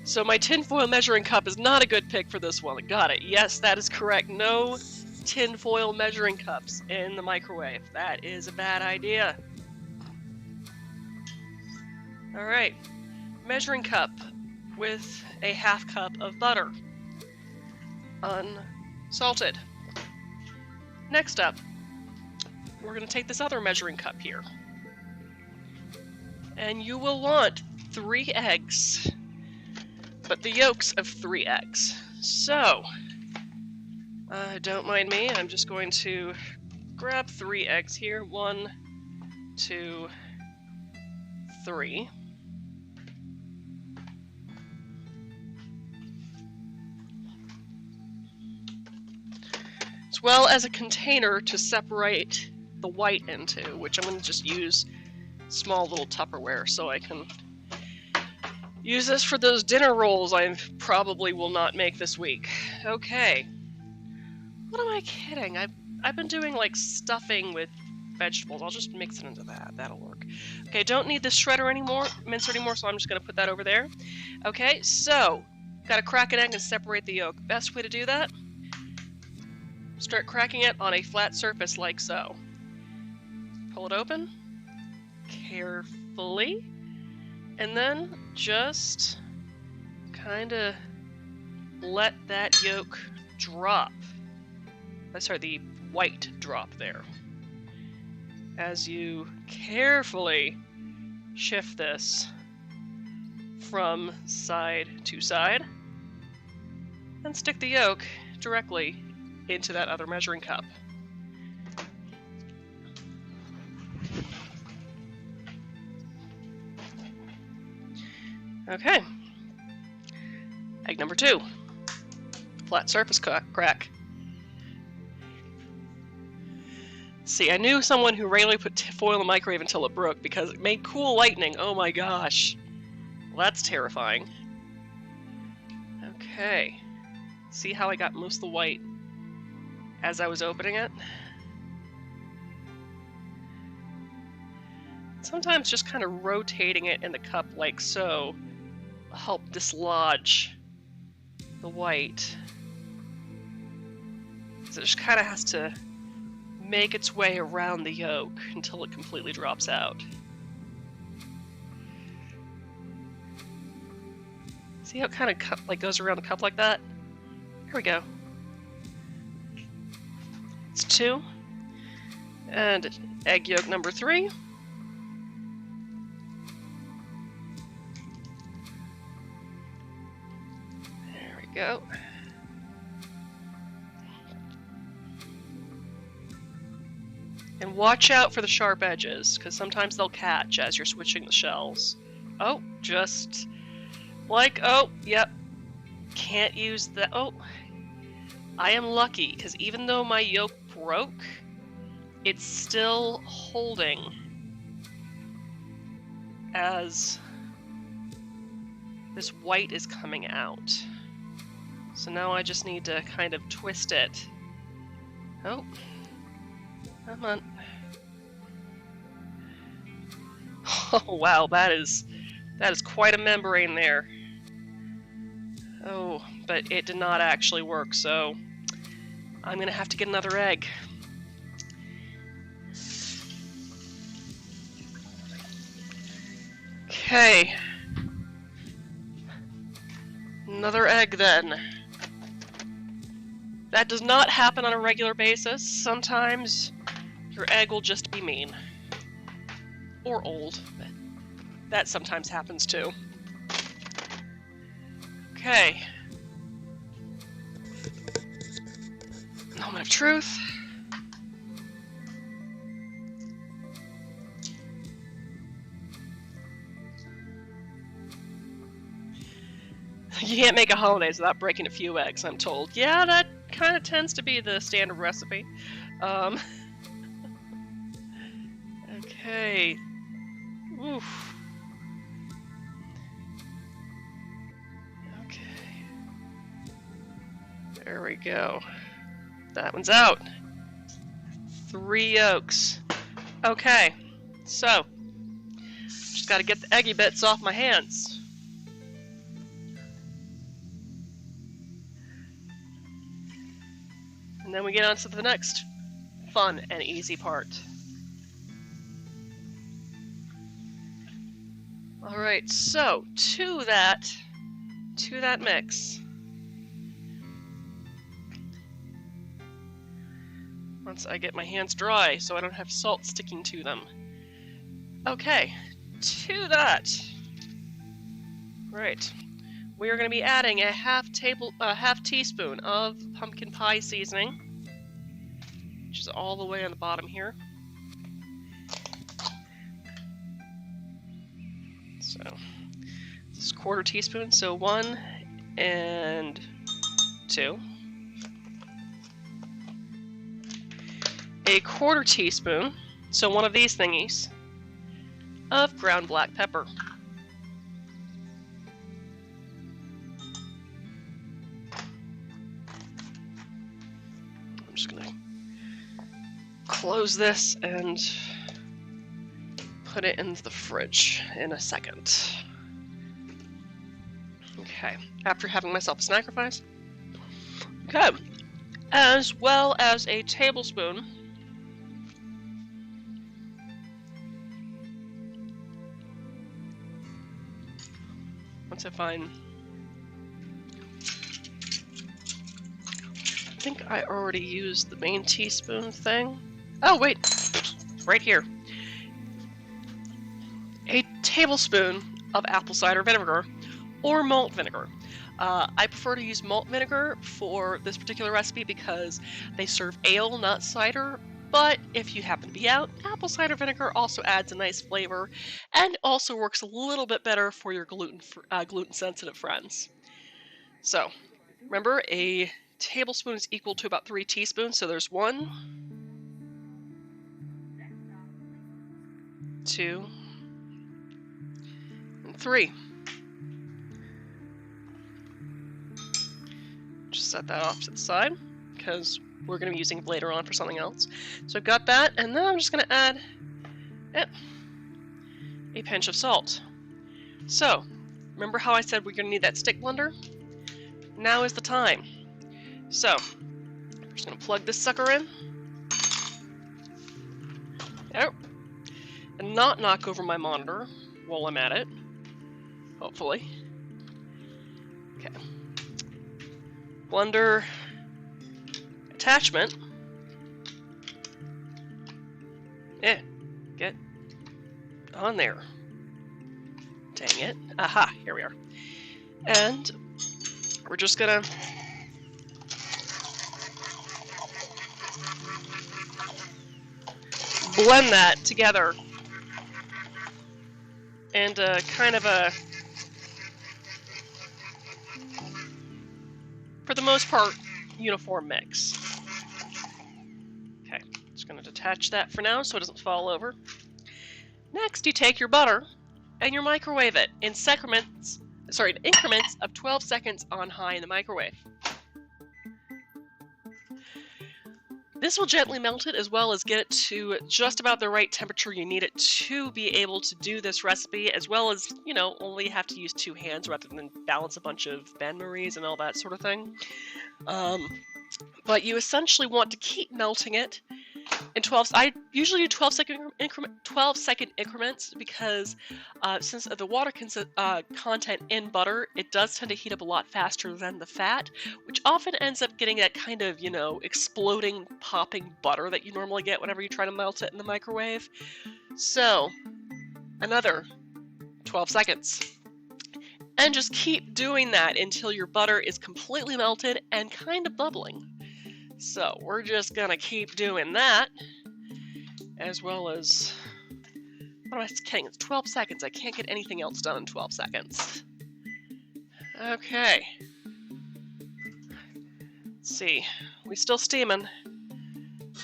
So my tinfoil measuring cup is not a good pick for this one. Got it. Yes, that is correct. No tinfoil measuring cups in the microwave. That is a bad idea. Alright. Measuring cup with a half cup of butter. Unsalted. Next up, we're going to take this other measuring cup here. And you will want 3 eggs. But the yolks of 3 eggs. So, don't mind me, I'm just going to grab 3 eggs here. 1, 2, 3. as well as a container to separate the white into, which I'm going to just use small little Tupperware so I can use this for those dinner rolls I probably will not make this week. Okay. What am I kidding? I've been doing like stuffing with vegetables. I'll just mix it into that. That'll work. Okay, don't need this mincer anymore, so I'm just going to put that over there. Okay, so got to crack an egg and separate the yolk. Best way to do that? Start cracking it on a flat surface like so. Pull it open carefully, and then just kind of let that yolk drop. Sorry, the white drop there. As you carefully shift this from side to side, and stick the yolk directly into that other measuring cup. Okay. Egg number 2. Flat surface crack. See, I knew someone who regularly put foil in the microwave until it broke because it made cool lightning. Oh my gosh. Well, that's terrifying. Okay. See how I got most of the white as I was opening it? Sometimes just kind of rotating it in the cup like so will help dislodge the white. So it just kind of has to make its way around the yolk until it completely drops out. See how it kind of like goes around the cup like that? Here we go. It's 2. And egg yolk number 3. There we go. And watch out for the sharp edges, because sometimes they'll catch as you're switching the shells. Oh, just like, oh, yep. Can't use that. Oh, I am lucky, because even though my yolk broke, it's still holding as this white is coming out. So now I just need to kind of twist it. Oh, come on. Oh wow, that is quite a membrane there. Oh, but it did not actually work, so I'm gonna have to get another egg. Okay. Another egg then. That does not happen on a regular basis. Sometimes your egg will just be mean. Or old. That sometimes happens too. Okay. Moment of truth. You can't make a hollandaise without breaking a few eggs, I'm told. Yeah, that kind of tends to be the standard recipe. Okay. Oof. Okay. There we go. That one's out. 3 yolks. Okay. So, just gotta get the eggy bits off my hands. And then we get on to the next fun and easy part. Alright, so to that mix, once I get my hands dry so I don't have salt sticking to them. Okay, to that, right, we are going to be adding a half teaspoon of pumpkin pie seasoning, which is all the way on the bottom here. So this is 1/4 teaspoon, so 1 and 2. a 1/4 teaspoon, so one of these thingies, of ground black pepper. I'm just gonna close this and put it in the fridge in a second. Okay, after having myself a sacrifice. Okay, as well as a tablespoon once I find, I think I already used the main teaspoon thing. Oh wait, right here. A tablespoon of apple cider vinegar or malt vinegar. I prefer to use malt vinegar for this particular recipe because they serve ale, not cider. But if you happen to be out, apple cider vinegar also adds a nice flavor and also works a little bit better for your gluten-sensitive friends. So, remember, a tablespoon is equal to about 3 teaspoons, so there's 1, 2, and 3. Just set that off to the side because we're going to be using it later on for something else. So I've got that, and then I'm just going to add a pinch of salt. So, remember how I said we're going to need that stick blender? Now is the time. So, I'm just going to plug this sucker in. There. And not knock over my monitor while I'm at it. Hopefully. Okay. Blender attachment. Yeah, get on there. Dang it. Aha, here we are. And we're just gonna blend that together and kind of a, for the most part, uniform mix. Okay, just going to detach that for now so it doesn't fall over. Next, you take your butter and you microwave it in increments of 12 seconds on high in the microwave. This will gently melt it as well as get it to just about the right temperature you need it to be able to do this recipe, as well as, you know, only have to use 2 hands rather than balance a bunch of bain-maries and all that sort of thing. But you essentially want to keep melting it in 12. I usually do 12-second increments because since the water content in butter, it does tend to heat up a lot faster than the fat, which often ends up getting that kind of, you know, exploding, popping butter that you normally get whenever you try to melt it in the microwave. So, another 12 seconds. And just keep doing that until your butter is completely melted and kind of bubbling. So we're just gonna keep doing that, as well as, what am I kidding? It's 12 seconds. I can't get anything else done in 12 seconds. Okay. Let's see. We still steaming.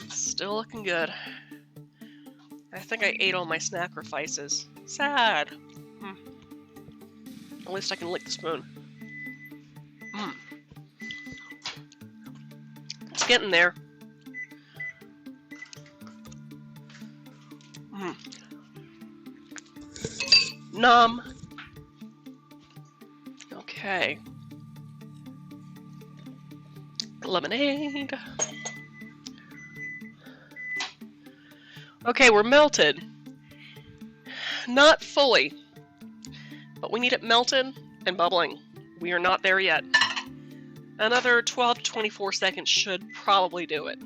Still looking good. I think I ate all my sacrifices. Sad. At least I can lick the spoon. It's getting there. Nom. Okay. Lemonade. Okay, we're melted. Not fully, but we need it melted and bubbling. We are not there yet. Another 12 to 24 seconds should probably do it.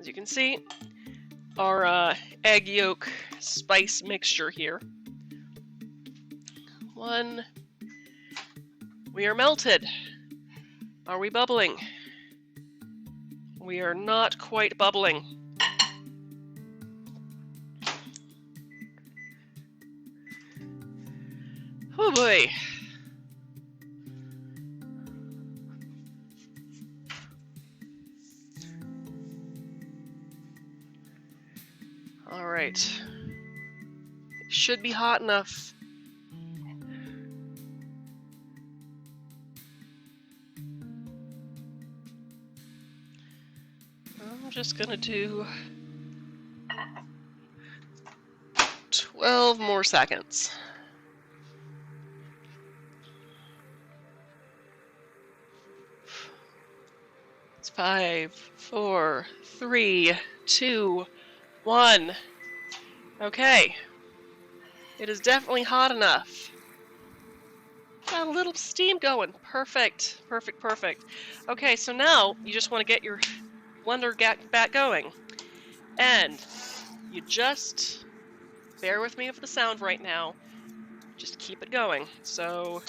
As you can see, our egg yolk spice mixture here. We are melted. Are we bubbling? We are not quite bubbling. Oh boy. Alright. It should be hot enough. I'm just gonna do 12 more seconds. It's 5, 4, 3, 2, 1. Okay. It is definitely hot enough. Got a little steam going. Perfect. Perfect, perfect. Okay, so now you just want to get your blender back going. And you just bear with me with the sound right now. Just keep it going. So,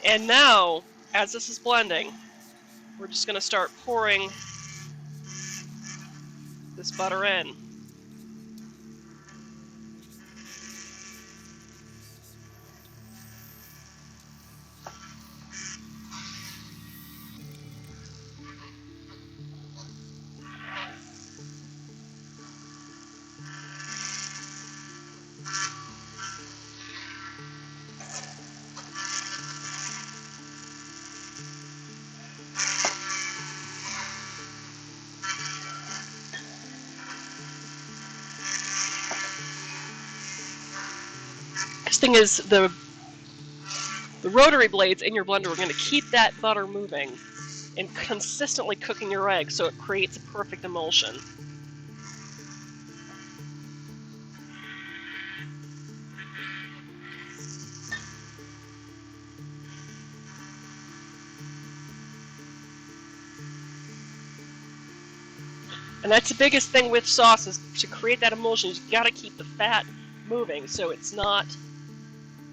and now, as this is blending, we're just going to start pouring this butter in. Thing is, the rotary blades in your blender are going to keep that butter moving and consistently cooking your egg, so it creates a perfect emulsion. And that's the biggest thing with sauce, is to create that emulsion. You've got to keep the fat moving so it's not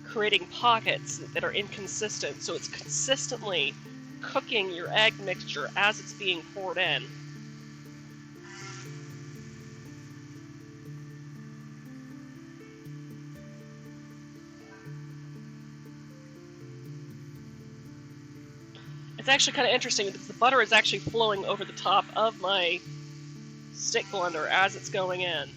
creating pockets that are inconsistent, so it's consistently cooking your egg mixture as it's being poured in. It's actually kind of interesting because the butter is actually flowing over the top of my stick blender as it's going in.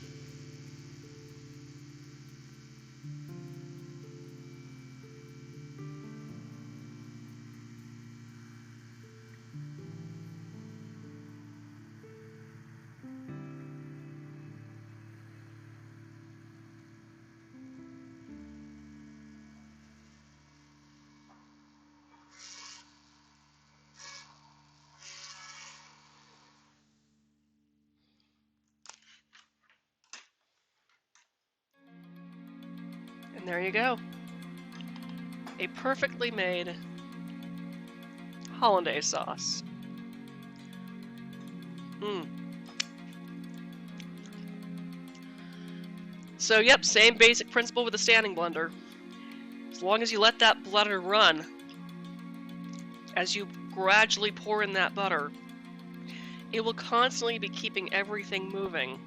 And there you go. A perfectly made Hollandaise sauce. So yep, same basic principle with the standing blender. As long as you let that blender run, as you gradually pour in that butter, it will constantly be keeping everything moving.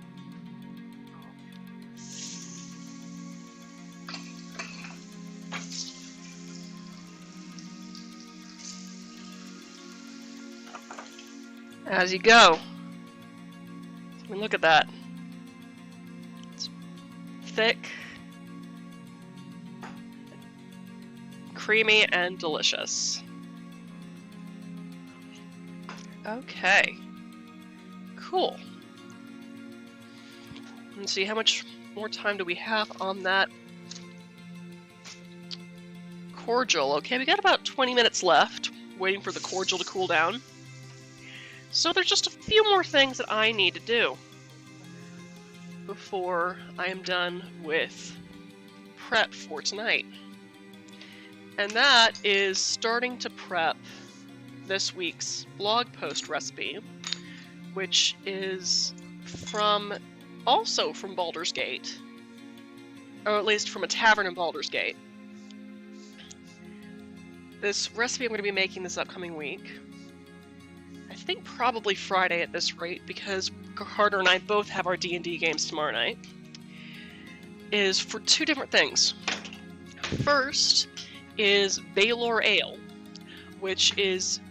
As you go. I mean, look at that. It's thick, creamy, and delicious. Okay. Cool. Let's see, how much more time do we have on that cordial? Okay, we got about 20 minutes left, waiting for the cordial to cool down. So there's just a few more things that I need to do before I am done with prep for tonight. And that is starting to prep this week's blog post recipe, which is also from Baldur's Gate, or at least from a tavern in Baldur's Gate. This recipe I'm going to be making this upcoming week, I think probably Friday at this rate, because Carter and I both have our D&D games tomorrow night, is for two different things. First is Baylor Ale, which is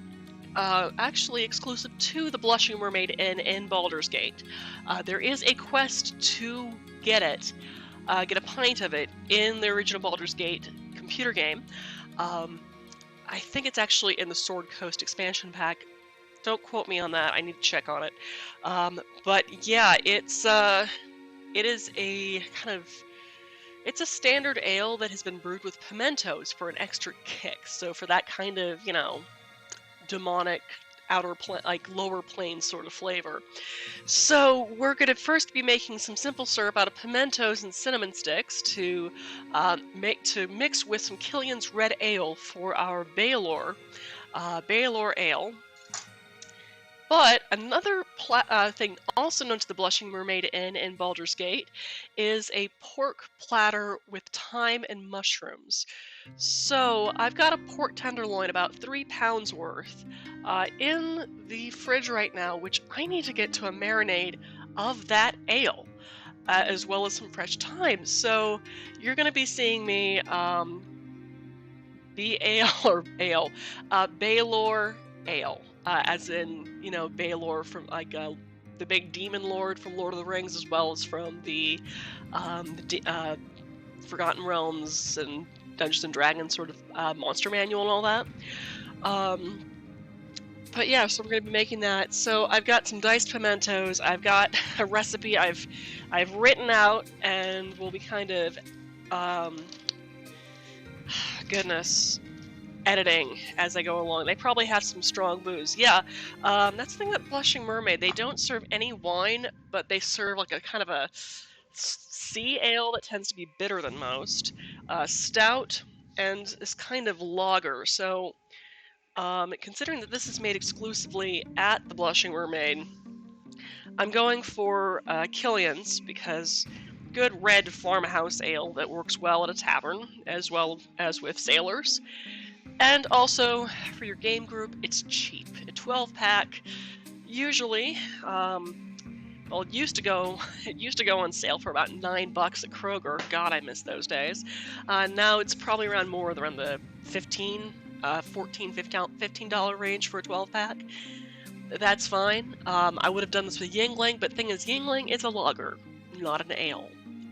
actually exclusive to the Blushing Mermaid Inn in Baldur's Gate. There is a quest to get it, get a pint of it in the original Baldur's Gate computer game. I think it's actually in the Sword Coast expansion pack. Don't quote me on that. I need to check on it. But yeah, it is a kind of, it's a standard ale that has been brewed with pimentos for an extra kick. So for that kind of, you know, demonic lower plane sort of flavor. So we're going to first be making some simple syrup out of pimentos and cinnamon sticks to mix with some Killian's red ale for our Baylor Ale. But another thing also known to the Blushing Mermaid Inn in Baldur's Gate is a pork platter with thyme and mushrooms. So I've got a pork tenderloin, about 3 pounds worth, in the fridge right now, which I need to get to a marinade of that ale, as well as some fresh thyme. So you're going to be seeing me Baylor Ale. As in, you know, Baylor from like the big demon lord from Lord of the Rings, as well as from the Forgotten Realms and Dungeons and Dragons sort of monster manual and all that. But yeah, so we're going to be making that. So I've got some diced pimentos. I've got a recipe I've written out, and we'll be kind of editing as I go along. They probably have some strong booze. Yeah, that's the thing about Blushing Mermaid. They don't serve any wine, but they serve like a kind of a sea ale that tends to be bitter than most, stout, and this kind of lager. So considering that this is made exclusively at the Blushing Mermaid, I'm going for Killian's, because good red farmhouse ale that works well at a tavern as well as with sailors. And also, for your game group, it's cheap. A 12-pack, usually, well, it used to go on sale for about $9 at Kroger. God, I miss those days. Now it's probably around the $15 range for a 12-pack. That's fine. I would have done this with Yingling, but the thing is, Yingling is a lager, not an ale.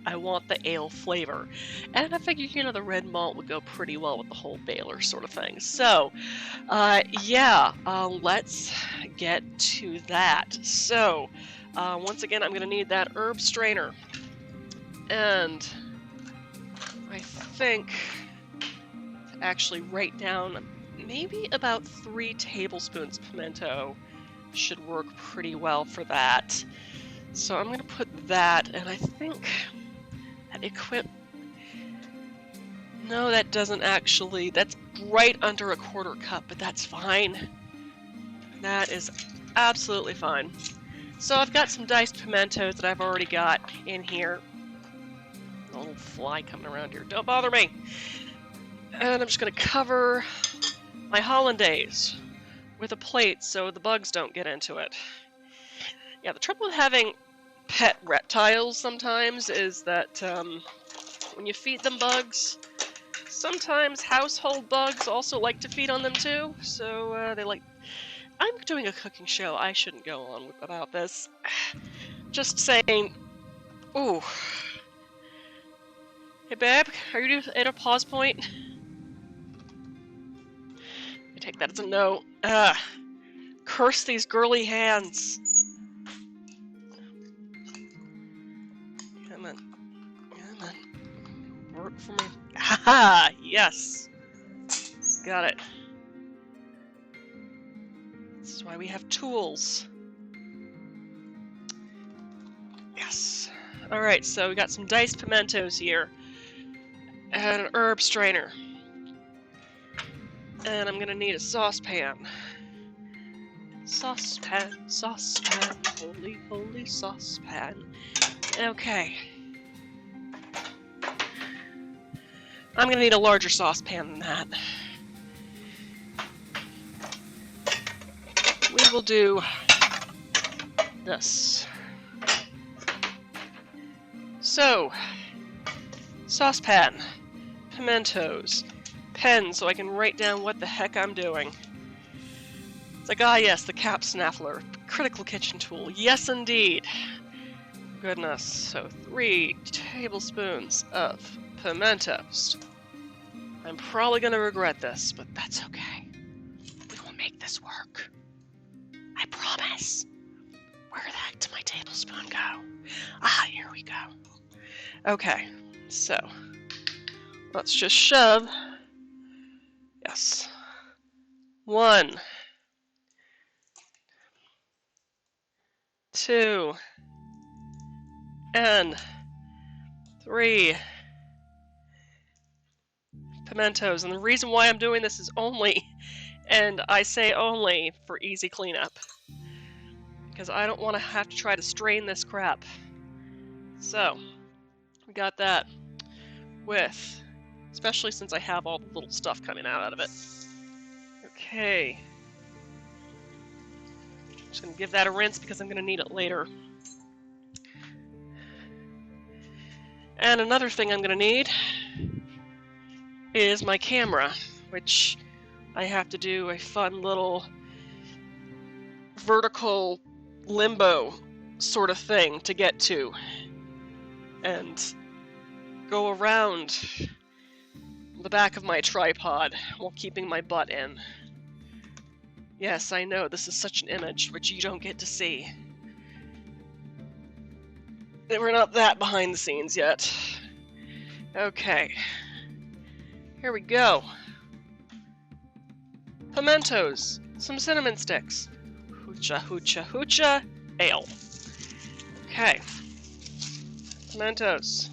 I want the ale flavor. And I figured, you know, the red malt would go pretty well with the whole Baylor sort of thing. So, let's get to that. So, once again, I'm going to need that herb strainer. And I think to actually write down maybe about 3 tablespoons of pimento should work pretty well for that. So I'm going to put that, and I think that no, that doesn't actually, that's right under a 1/4 cup, but that's fine. That is absolutely fine. So I've got some diced pimentos that I've already got in here. A little fly coming around here, don't bother me. And I'm just going to cover my hollandaise with a plate so the bugs don't get into it. Yeah, the trouble with having pet reptiles sometimes is that when you feed them bugs, sometimes household bugs also like to feed on them too. So they like... I'm doing a cooking show. I shouldn't go on about this. Just saying... Ooh. Hey babe, are you at a pause point? I take that as a no. Curse these girly hands. Come on. Come on. Work for me. Haha! Yes! Got it. This is why we have tools. Yes. Alright, so we got some diced pimentos here. And an herb strainer. And I'm gonna need a saucepan. Saucepan, saucepan, holy, holy saucepan. Okay. I'm gonna need a larger saucepan than that. We will do this. So, saucepan, pimentos, pen so I can write down what the heck I'm doing. It's like, ah yes, the cap snaffler. Critical kitchen tool. Yes, indeed. Goodness. So 3 tablespoons of pimentos. I'm probably going to regret this, but that's okay. We will make this work. I promise. Where the heck did my tablespoon go? Ah, here we go. Okay, so let's just shove. Yes. 1, 2, and 3 pimentos. And the reason why I'm doing this is only, and I say only, for easy cleanup. Because I don't want to have to try to strain this crap. So, we got that with, especially since I have all the little stuff coming out of it. Okay. Just going to give that a rinse because I'm going to need it later. And another thing I'm going to need is my camera, which I have to do a fun little vertical limbo sort of thing to get to and go around the back of my tripod while keeping my butt in. Yes, I know, this is such an image which you don't get to see. We're not that behind the scenes yet. Okay. Here we go. Pimentos. Some cinnamon sticks. Hoocha, hoocha, hoocha. Ale. Okay. Pimentos.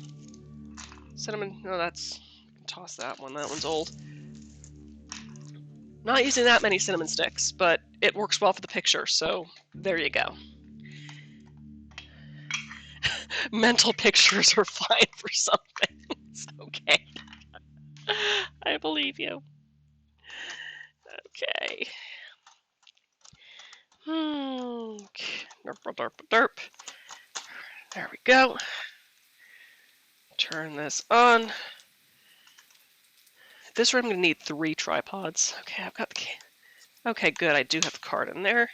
Cinnamon. No, that's... Toss that one. That one's old. Not using that many cinnamon sticks, but it works well for the picture, so there you go. Mental pictures are fine for some things. Okay. I believe you. Okay. Derp, derp, derp. There we go. Turn this on. This room I'm going to need 3 tripods. Okay, I've got the... Okay, good. I do have the card in there.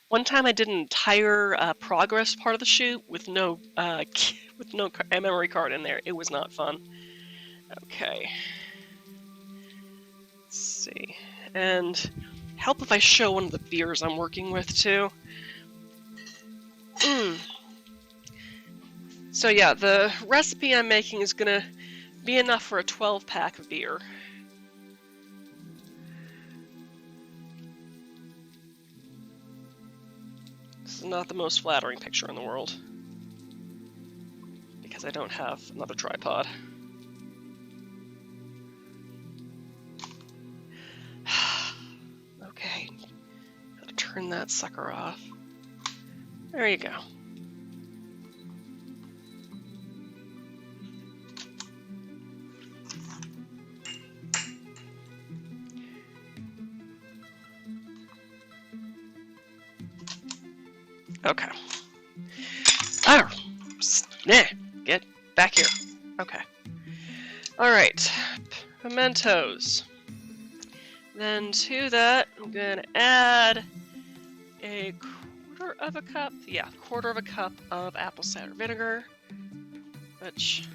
One time I did an entire progress part of the shoot with no memory card in there. It was not fun. Okay. Let's see. And help if I show one of the beers I'm working with too. So yeah, the recipe I'm making is gonna be enough for a 12-pack of beer. This is not the most flattering picture in the world, because I don't have another tripod. Okay, gotta turn that sucker off. There you go. Okay. Oh, nah, get back here. Okay. All right, pimentos. Then to that, I'm gonna add a quarter of a cup of apple cider vinegar, which,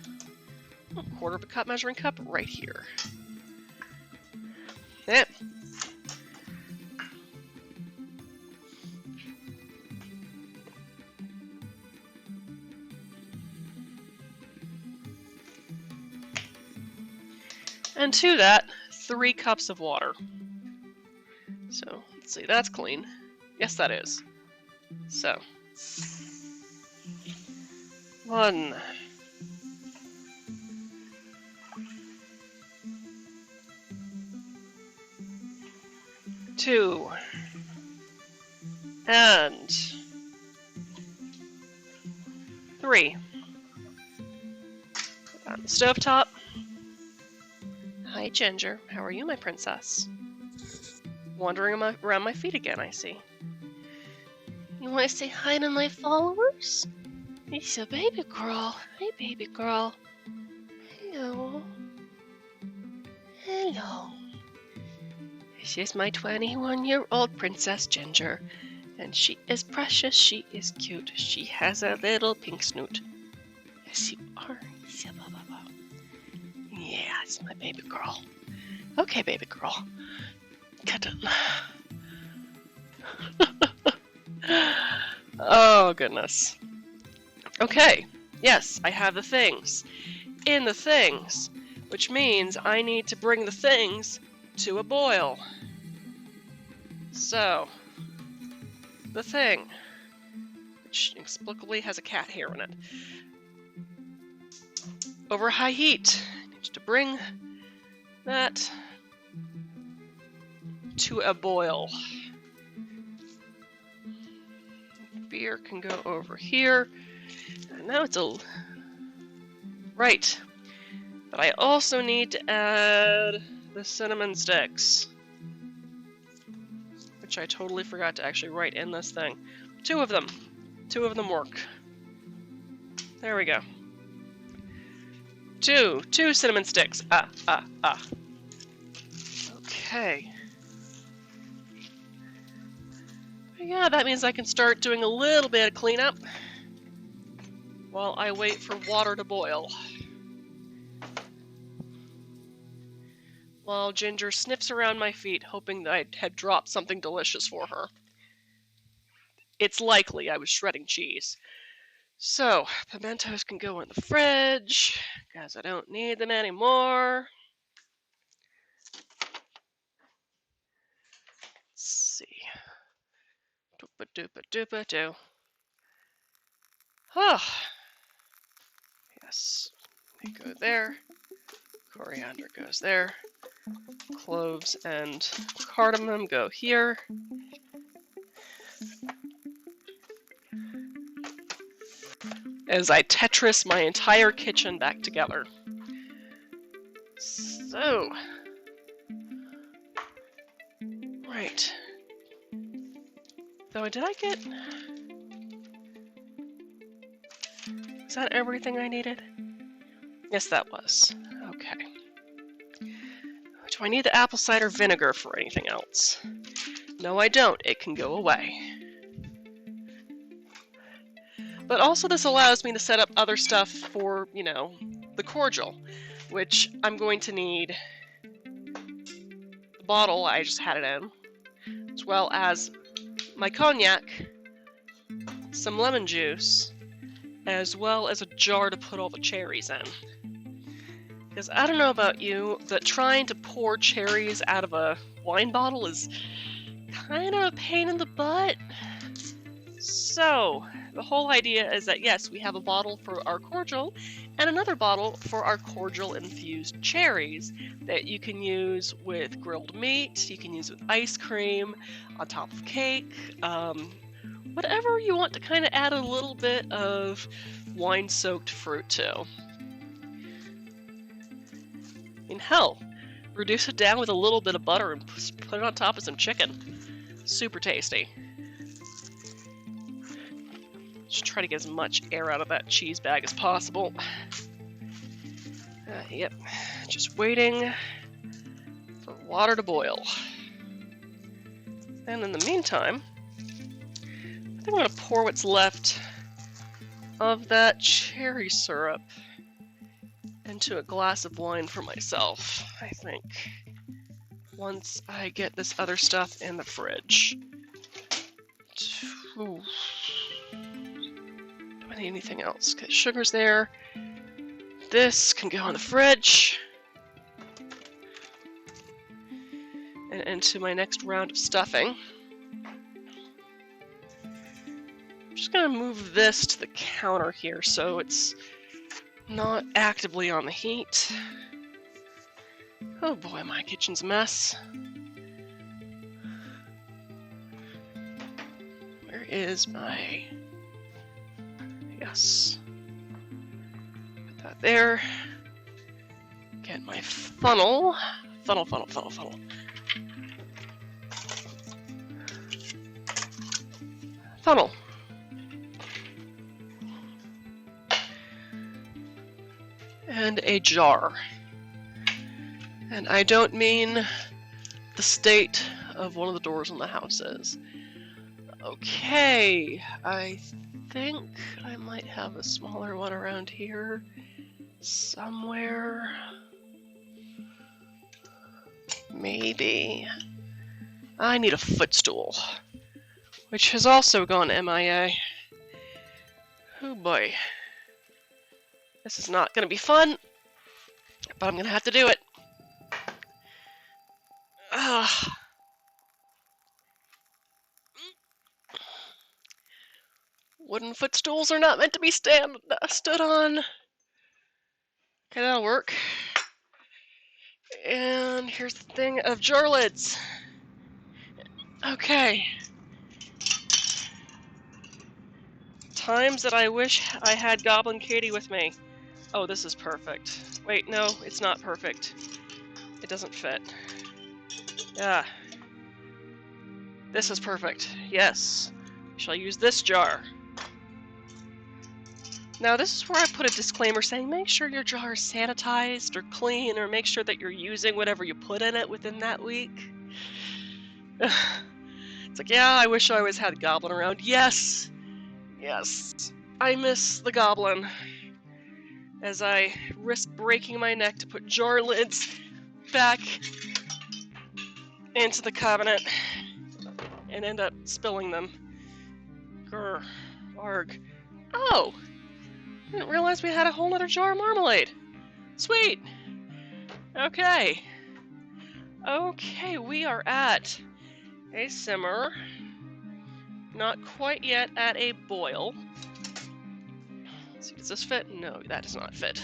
quarter of a cup measuring cup right here. Yeah. And to that, 3 cups of water. So, let's see, that's clean. Yes, that is. So, 1, 2, and 3. On the stovetop. Hi, Ginger. How are you, my princess? Wandering around my feet again, I see. You want to say hi to my followers? It's a baby girl. Hi, baby girl. Hello. Hello. This is my 21-year-old Princess Ginger, and she is precious, she is cute, she has a little pink snoot. Yes, you are. Yeah, it's my baby girl. Okay, baby girl. Cut it. Oh, goodness. Okay, yes, I have the things. In the things, which means I need to bring the things to a boil. So, the thing, which inexplicably has a cat hair in it. Over high heat, I need to bring that to a boil. Beer can go over here. And now it's a... Right. But I also need to add the cinnamon sticks, which I totally forgot to actually write in this thing. 2 of them. 2 of them work. There we go. 2 cinnamon sticks. Okay. Yeah, that means I can start doing a little bit of cleanup while I wait for water to boil. While Ginger sniffs around my feet, hoping that I had dropped something delicious for her. It's likely I was shredding cheese. So, pimentos can go in the fridge, because I don't need them anymore. Let's see. Doopa-doopa-doopa-doo. Oh. Yes. They go there. Coriander goes there. Cloves and cardamom go here. As I Tetris my entire kitchen back together. So. Right. So did I get... Is that everything I needed? Yes, that was. Okay. Do I need the apple cider vinegar for anything else? No, I don't. It can go away. But also this allows me to set up other stuff for, you know, the cordial, which I'm going to need the bottle I just had it in, as well as my cognac, some lemon juice, as well as a jar to put all the cherries in. Because I don't know about you, but trying to pour cherries out of a wine bottle is kind of a pain in the butt. So, the whole idea is that yes, we have a bottle for our cordial, and another bottle for our cordial-infused cherries that you can use with grilled meat, you can use with ice cream, on top of cake, whatever you want to kind of add a little bit of wine-soaked fruit to. I mean, hell, reduce it down with a little bit of butter and put it on top of some chicken. Super tasty. Just try to get as much air out of that cheese bag as possible. Yep, just waiting for water to boil. And in the meantime, I think I'm going to pour what's left of that cherry syrup into a glass of wine for myself, I think, once I get this other stuff in the fridge. Ooh. Do I need anything else? Okay, sugar's there. This can go in the fridge. And into my next round of stuffing. I'm just going to move this to the counter here so it's not actively on the heat. Oh boy, my kitchen's a mess. Where is my... Yes. Put that there. Get my funnel. Funnel. Funnel. And a jar. And I don't mean the state of one of the doors on the house is. Okay, I think I might have a smaller one around here somewhere. Maybe. I need a footstool, which has also gone MIA. Oh boy. This is not going to be fun, but I'm going to have to do it. Wooden footstools are not meant to be stood on. Okay, that'll work. And here's the thing of jar lids. Okay. Times that I wish I had Goblin Katie with me. Oh, this is perfect. Wait, no, it's not perfect. It doesn't fit. Yeah. This is perfect. Yes. Shall use this jar. Now this is where I put a disclaimer saying make sure your jar is sanitized or clean, or make sure that you're using whatever you put in it within that week. It's like, yeah, I wish I always had a goblin around. Yes! Yes. I miss the goblin. As I risk breaking my neck to put jar lids back into the cabinet and end up spilling them. Grr. Arg. Oh! I didn't realize we had a whole other jar of marmalade. Sweet! Okay. Okay, we are at a simmer. Not quite yet at a boil. Let's see, does this fit? No, that does not fit.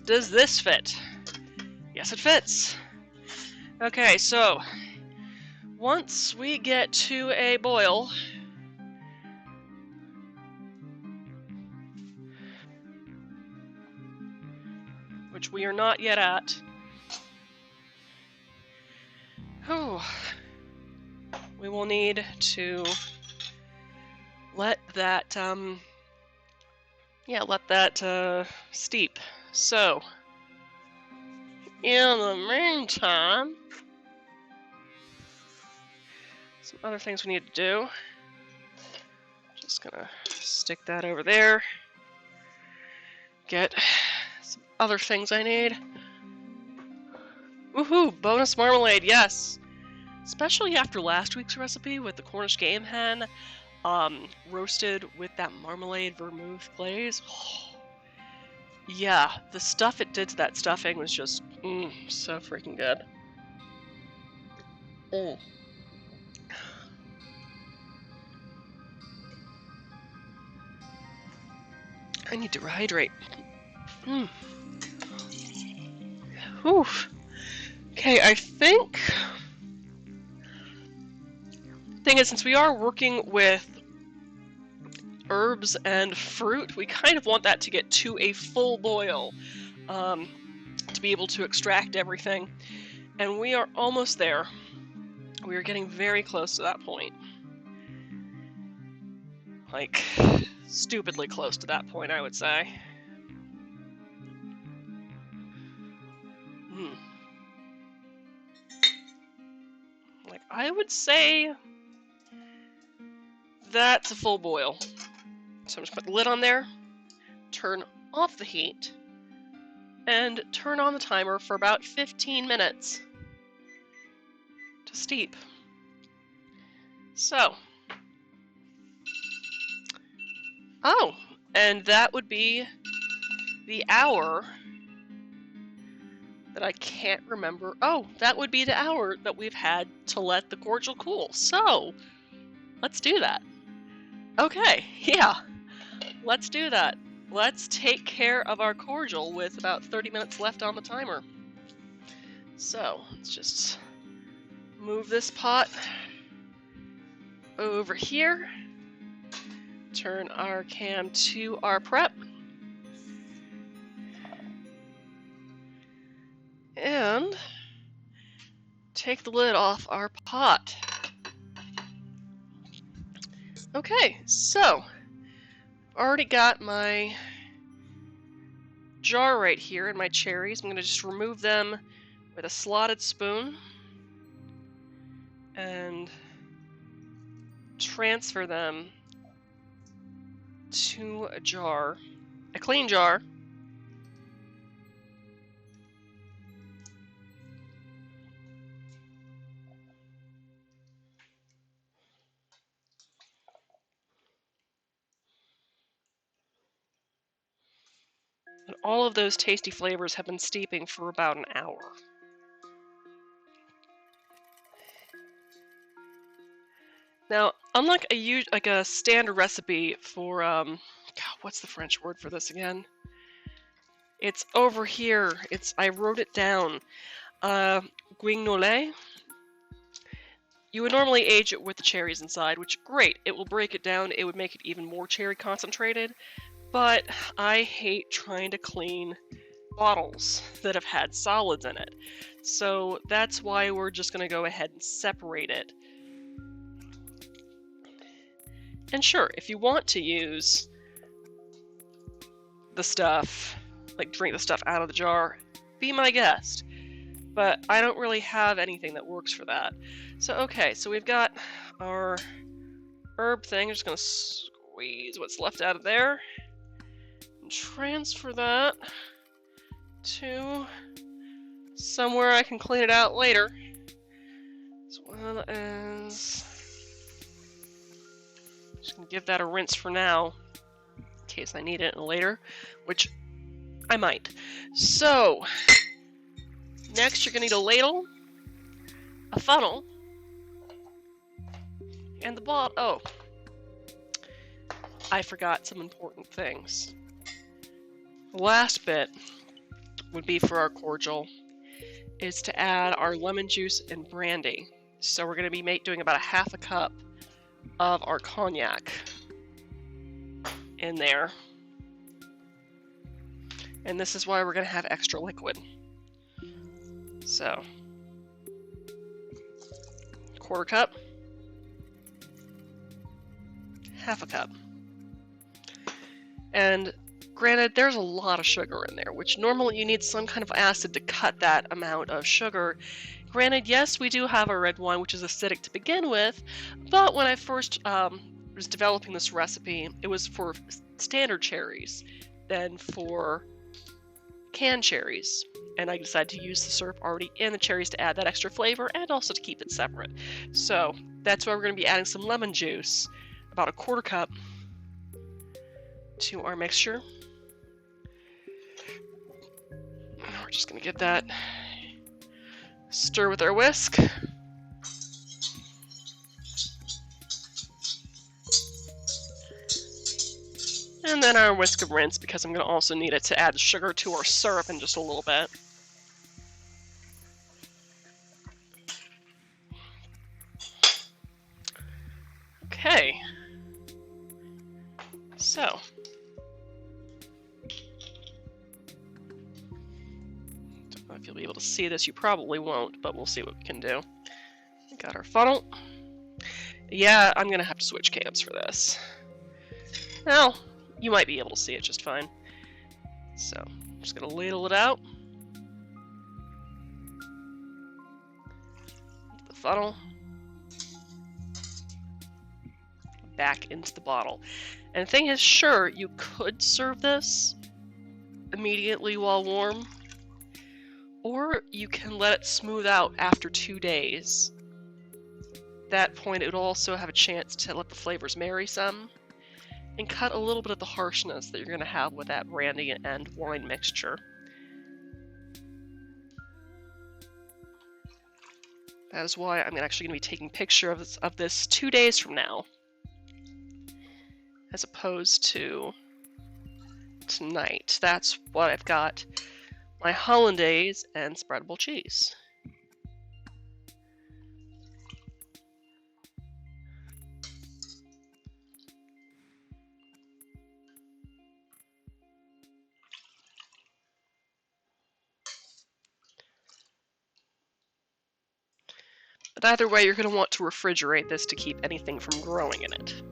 Does this fit? Yes, it fits. Okay, so once we get to a boil, which we are not yet at, we will need to let that, steep. So, in the meantime, some other things we need to do. Just gonna stick that over there. Get some other things I need. Woohoo! Bonus marmalade, yes! Especially after last week's recipe with the Cornish game hen, roasted with that marmalade vermouth glaze. Yeah, the stuff it did to that stuffing was just, so freaking good. I need to rehydrate. Oof. Okay, I think... Thing is, since we are working with herbs and fruit, we kind of want that to get to a full boil to be able to extract everything. And we are almost there. We are getting very close to that point. Like, stupidly close to that point, I would say. Like, I would say that's a full boil. So I'm just put the lid on there, turn off the heat, and turn on the timer for about 15 minutes to steep. So, oh, and that would be the hour that I can't remember. Oh, that would be the hour that we've had to let the cordial cool. So, let's do that. Okay, yeah, let's do that. Let's take care of our cordial with about 30 minutes left on the timer. So, let's just move this pot over here. Turn our cam to our prep. And take the lid off our pot. Okay, so already got my jar right here and my cherries. I'm going to just remove them with a slotted spoon. and transfer them to a jar, a clean jar. And all of those tasty flavors have been steeping for about an hour. Now, unlike a standard recipe for God, what's the French word for this again? It's over here. I wrote it down. Guignolé. You would normally age it with the cherries inside, which great. It will break it down. It would make it even more cherry concentrated. But I hate trying to clean bottles that have had solids in it. So that's why we're just going to go ahead and separate it. And sure, if you want to use the stuff, like drink the stuff out of the jar, be my guest. But I don't really have anything that works for that. So okay, so we've got our herb thing. I'm just going to squeeze what's left out of there and transfer that to somewhere I can clean it out later, as well as just gonna give that a rinse for now in case I need it later, which I might. So next you're gonna need a ladle, a funnel, and the bottle. Oh, I forgot some important things. The last bit would be for our cordial is to add our lemon juice and brandy. So we're going to be doing about a half a cup of our cognac in there. And this is why we're going to have extra liquid. So, quarter cup, half a cup. And granted, there's a lot of sugar in there, which normally you need some kind of acid to cut that amount of sugar. Granted, yes, we do have a red wine, which is acidic to begin with, but when I first was developing this recipe, it was for standard cherries than for canned cherries. And I decided to use the syrup already in the cherries to add that extra flavor and also to keep it separate. So that's why we're going to be adding some lemon juice, about a quarter cup, to our mixture. We're just going to get that stir with our whisk. And then our whisk of rinse, because I'm going to also need it to add the sugar to our syrup in just a little bit. Okay. So. Don't know if you'll be able to see this. You probably won't, but we'll see what we can do. We got our funnel. Yeah, I'm going to have to switch cams for this. Well, you might be able to see it just fine. So, I'm just going to ladle it out. The funnel. Back into the bottle. And the thing is, sure, you could serve this immediately while warm, or you can let it smooth out after 2 days. At that point, it would also have a chance to let the flavors marry some, and cut a little bit of the harshness that you're going to have with that brandy and wine mixture. That is why I'm actually going to be taking a picture of this 2 days from now, as opposed to tonight. That's what I've got. My hollandaise and spreadable cheese. But either way, you're going to want to refrigerate this to keep anything from growing in it.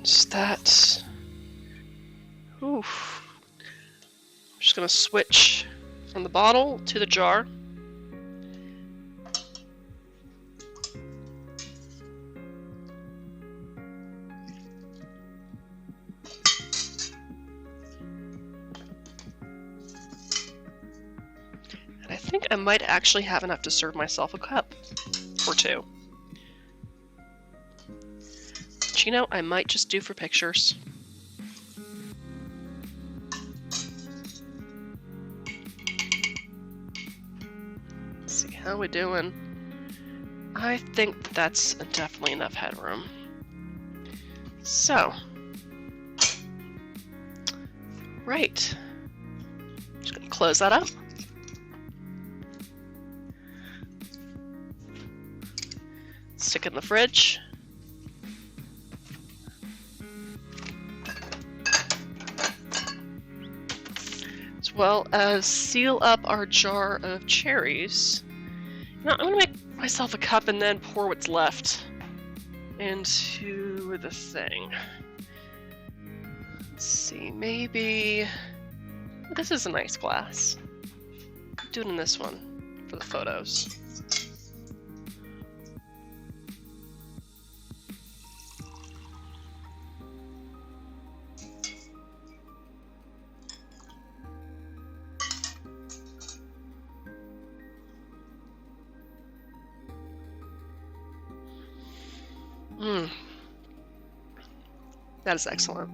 that... Oof. I'm just gonna switch from the bottle to the jar. And I think I might actually have enough to serve myself a cup or two. But you know, I might just do for pictures. How we doing? I think that's definitely enough headroom. So, right. Just gonna close that up. Stick it in the fridge. As well as seal up our jar of cherries. Now, I'm going to make myself a cup and then pour what's left into the thing. Let's see, maybe... This is a nice glass. Do it in this one for the photos. That is excellent.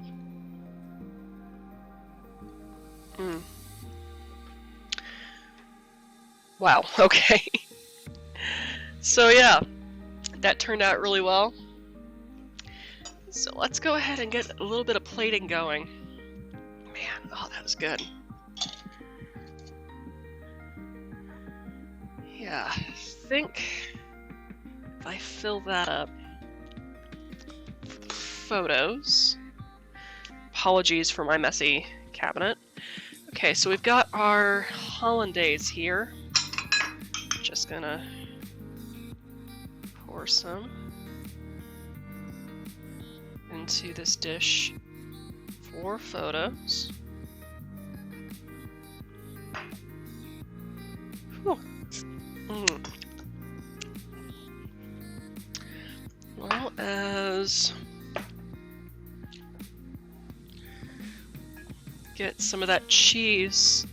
Wow, okay. So yeah, that turned out really well. So let's go ahead and get a little bit of plating going. Man, oh, that was good. Yeah, I think if I fill that up, photos. Apologies for my messy cabinet. Okay, so we've got our hollandaise here. Just gonna pour some into this dish for photos. Whew. Well as get some of that cheese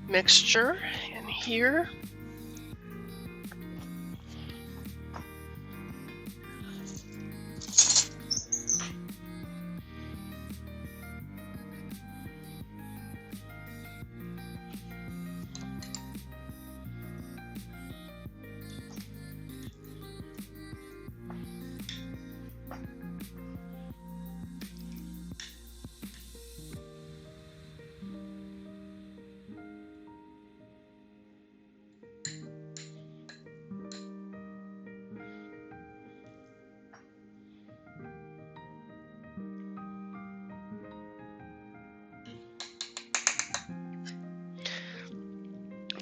mixture in here.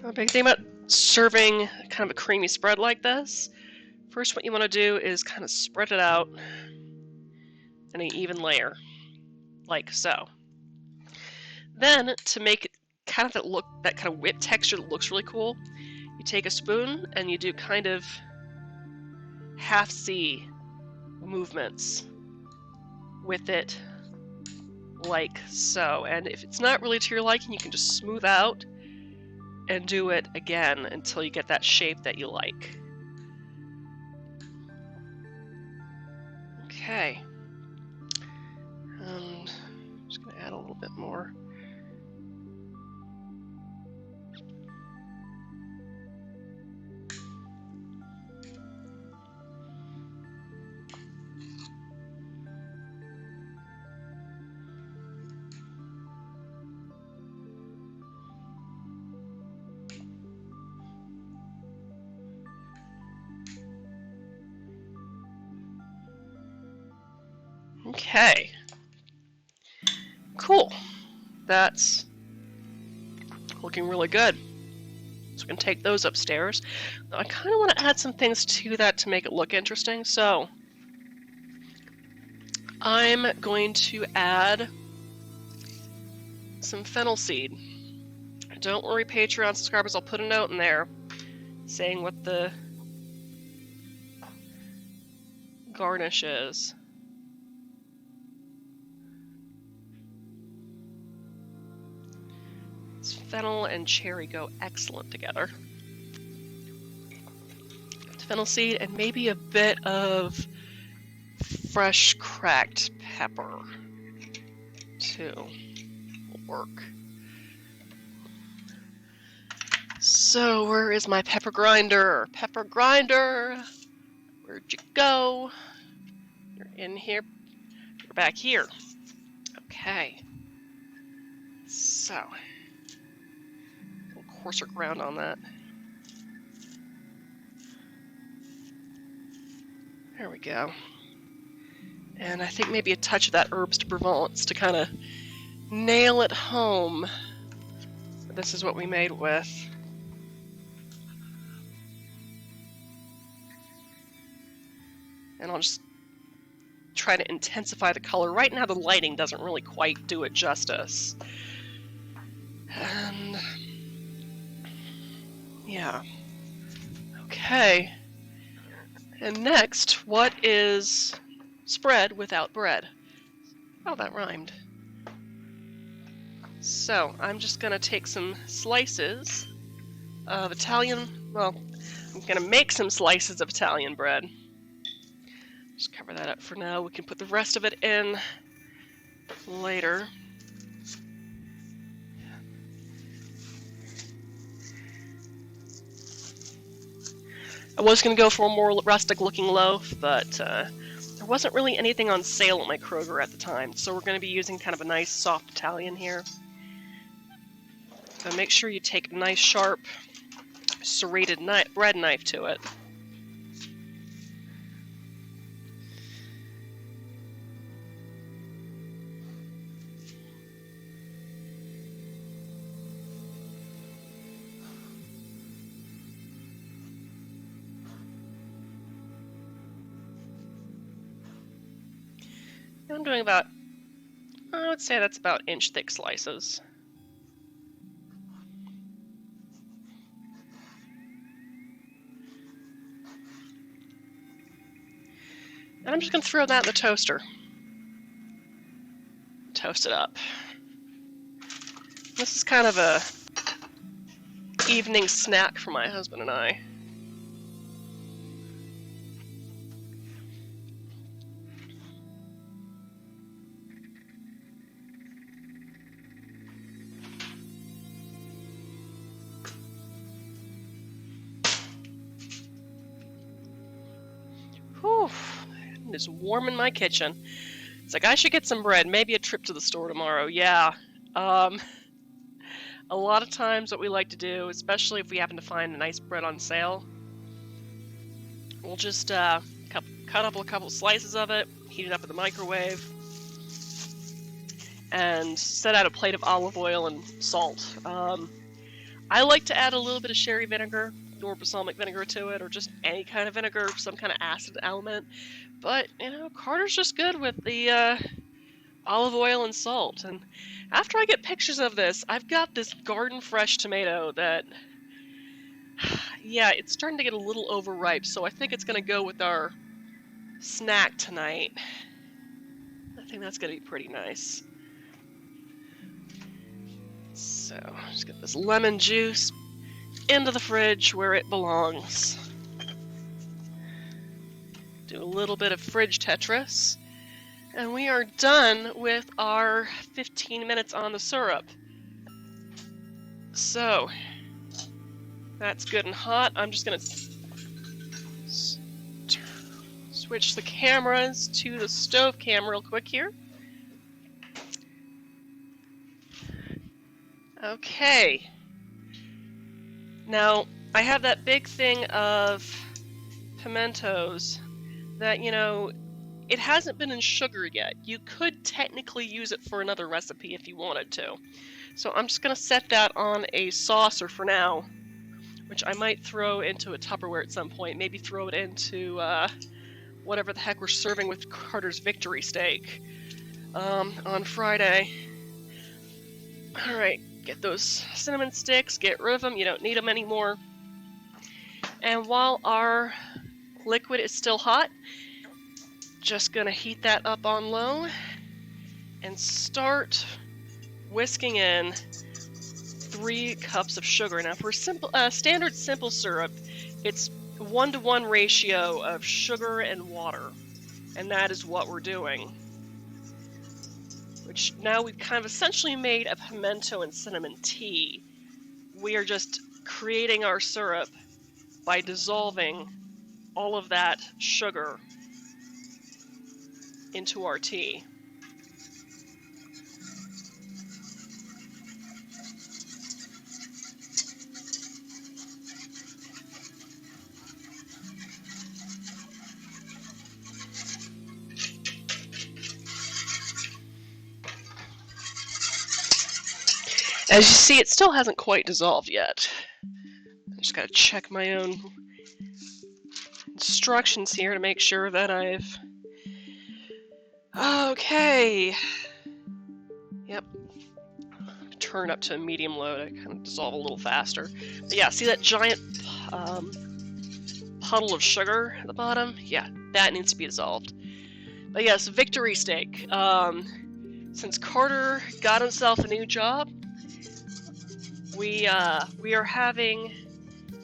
A big thing about serving kind of a creamy spread like this, first what you want to do is kind of spread it out in an even layer, like so. Then, to make kind of that kind of whip texture that looks really cool, you take a spoon and you do kind of half C movements with it, like so. And if it's not really to your liking, you can just smooth out and do it again until you get that shape that you like. Okay. And I'm just going to add a little bit more. Okay, cool. That's looking really good. So we can take those upstairs. Now, I kind of want to add some things to that to make it look interesting. So I'm going to add some fennel seed. Don't worry, Patreon subscribers, I'll put a note in there saying what the garnish is. Fennel and cherry go excellent together. Fennel seed and maybe a bit of fresh cracked pepper too will work. So where is my pepper grinder? Pepper grinder, where'd you go? You're in here. You're back here. Okay. So coarser ground on that. There we go. And I think maybe a touch of that herbs de Provence to kind of nail it home. This is what we made with. And I'll just try to intensify the color. Right now the lighting doesn't really quite do it justice. And yeah. Okay. And next, what is spread without bread? Oh, that rhymed. So, I'm just going to take some slices of Italian, well, I'm going to make some slices of Italian bread. Just cover that up for now. We can put the rest of it in later. I was going to go for a more rustic looking loaf, but there wasn't really anything on sale at my Kroger at the time, so we're going to be using kind of a nice soft Italian here. So make sure you take a nice sharp serrated bread knife to it. I'm doing about, I would say that's about inch thick slices. And I'm just going to throw that in the toaster. Toast it up. This is kind of a evening snack for my husband and I. Whew, it's warm in my kitchen. It's like I should get some bread, maybe a trip to the store tomorrow. Yeah. A lot of times what we like to do, especially if we happen to find a nice bread on sale, we'll just cut up a couple slices of it, heat it up in the microwave, and set out a plate of olive oil and salt. I like to add a little bit of sherry vinegar or balsamic vinegar to it, or just any kind of vinegar, some kind of acid element. But, you know, Carter's just good with the olive oil and salt. And after I get pictures of this, I've got this garden fresh tomato that, yeah, it's starting to get a little overripe, so I think it's going to go with our snack tonight. I think that's going to be pretty nice. So, just get this lemon juice into the fridge where it belongs. Do a little bit of fridge Tetris. And we are done with our 15 minutes on the syrup. So, that's good and hot. I'm just going to switch the cameras to the stove cam real quick here. Okay. Now, I have that big thing of pimentos that, you know, it hasn't been in sugar yet. You could technically use it for another recipe if you wanted to. So I'm just going to set that on a saucer for now, which I might throw into a Tupperware at some point. Maybe throw it into whatever the heck we're serving with Carter's victory steak on Friday. Alright, get those cinnamon sticks, get rid of them, you don't need them anymore. And while our liquid is still hot, just gonna heat that up on low and start whisking in 3 cups of sugar. Now for standard simple syrup, it's 1-to-1 ratio of sugar and water, and that is what we're doing. Which now we've kind of essentially made a pimento and cinnamon tea. We are just creating our syrup by dissolving all of that sugar into our tea. As you see, it still hasn't quite dissolved yet. I just gotta check my own instructions here to make sure that I've... Okay. Yep. Turn up to medium low to kind of dissolve a little faster. But yeah, see that giant puddle of sugar at the bottom? Yeah, that needs to be dissolved. But yes, victory steak. Since Carter got himself a new job, we are having...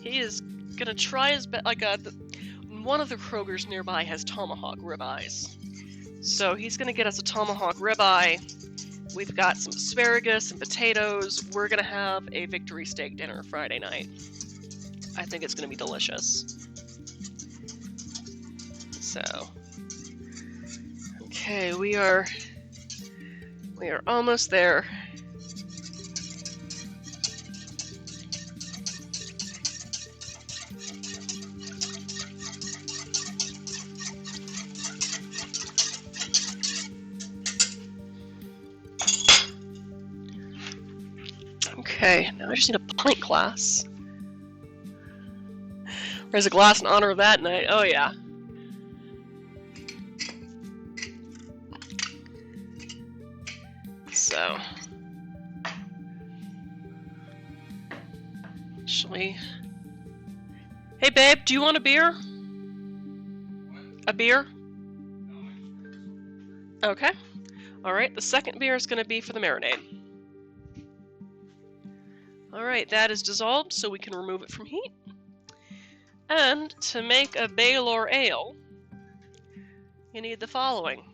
He is gonna try his best. One of the Krogers nearby has tomahawk ribeyes, so he's gonna get us a tomahawk ribeye. We've got some asparagus and potatoes. We're gonna have a victory steak dinner Friday night. I think it's gonna be delicious. So, okay, we are almost there. Okay, now I just need a pint glass. There's a glass in honor of that night. Oh yeah. So, actually, hey babe, do you want a beer? A beer? Okay. Alright, the second beer is going to be for the marinade. Alright, that is dissolved, so we can remove it from heat. And to make a Baylor Ale, you need the following.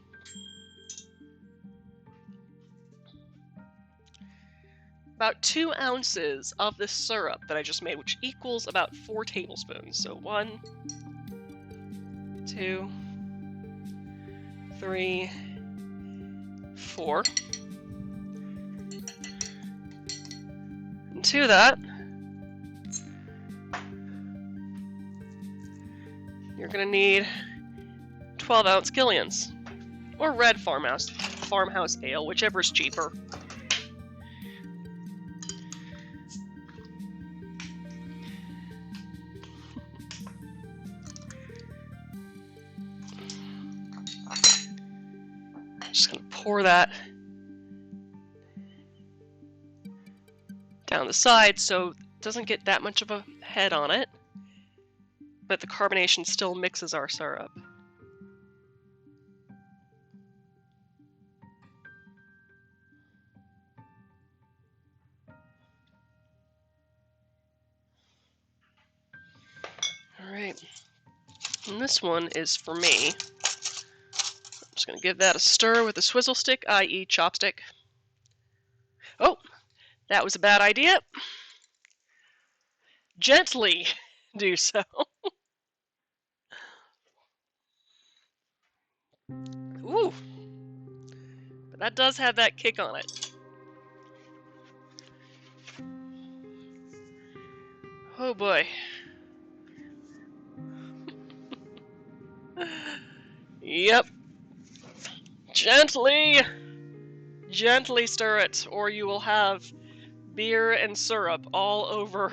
About 2 ounces of this syrup that I just made, which equals about 4 tablespoons. So 1, 2, 3, 4. And to that, you're going to need 12-ounce Gillians, or red farmhouse ale, whichever is cheaper. Just going to pour that down the side so it doesn't get that much of a head on it, but the carbonation still mixes our syrup. Alright, and this one is for me. I'm just going to give that a stir with a swizzle stick, i.e. chopstick. Oh, that was a bad idea. Gently do so. Ooh, but that does have that kick on it. Oh boy. Yep. Gently stir it, or you will have beer and syrup all over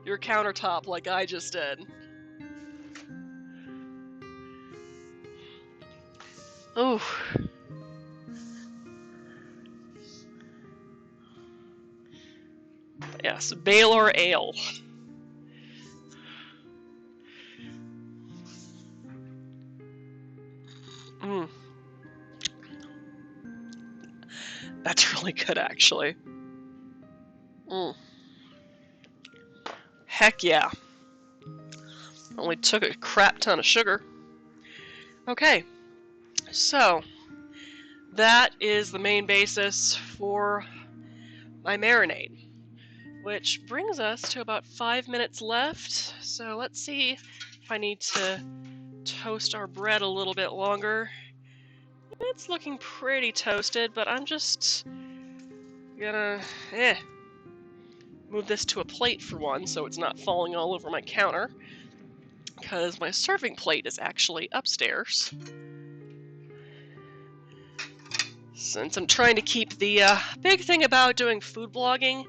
your countertop like I just did. Ooh. Yes, Baylor Ale. That's really good, actually. Heck yeah. Only took a crap ton of sugar. Okay, so that is the main basis for my marinade, which brings us to about 5 minutes left. So let's see if I need to toast our bread a little bit longer. It's looking pretty toasted, but I'm just gonna move this to a plate for one so it's not falling all over my counter, because my serving plate is actually upstairs. Since I'm trying to keep the big thing about doing food blogging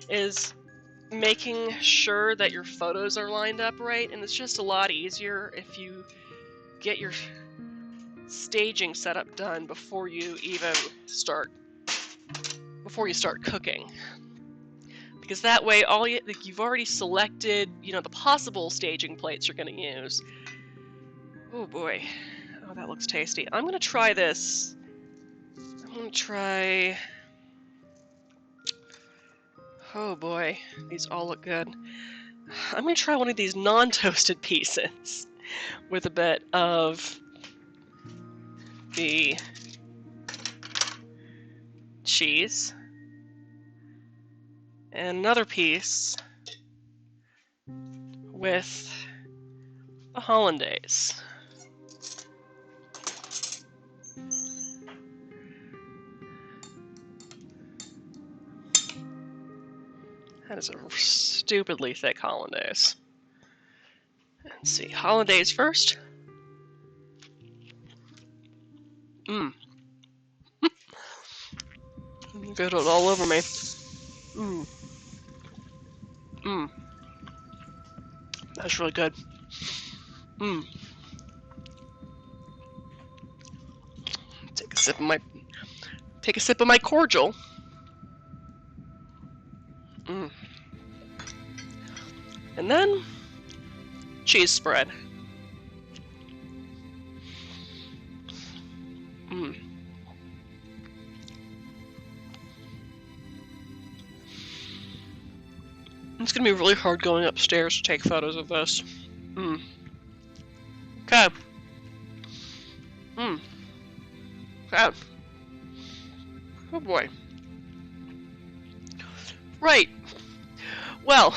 is making sure that your photos are lined up right, and it's just a lot easier if you get your staging setup done before you start cooking, because that way you've already selected, the possible staging plates you're going to use. Oh boy, oh, that looks tasty. I'm going to try this. Oh boy, these all look good. I'm going to try one of these non-toasted pieces with a bit of the cheese and another piece with the Hollandaise. That is a stupidly thick Hollandaise. Let's see, Hollandaise first. Get it all over me. That's really good. Take a sip of my cordial. And then cheese spread. It's gonna be really hard going upstairs to take photos of this. Okay. Okay. Oh boy. Right. Well,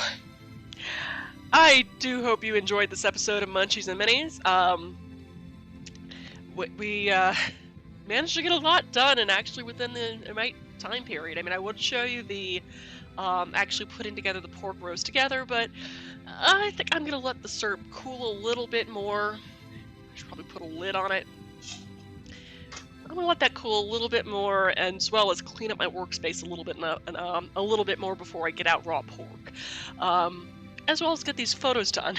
I do hope you enjoyed this episode of Munchies and Minis. We managed to get a lot done, and actually within the right time period. I mean, I would show you the actually putting together the pork roast together, but I think I'm gonna let the syrup cool a little bit more. I should probably put a lid on it. I'm gonna let that cool a little bit more, and as well as clean up my workspace a little bit more before I get out raw pork, as well as get these photos done.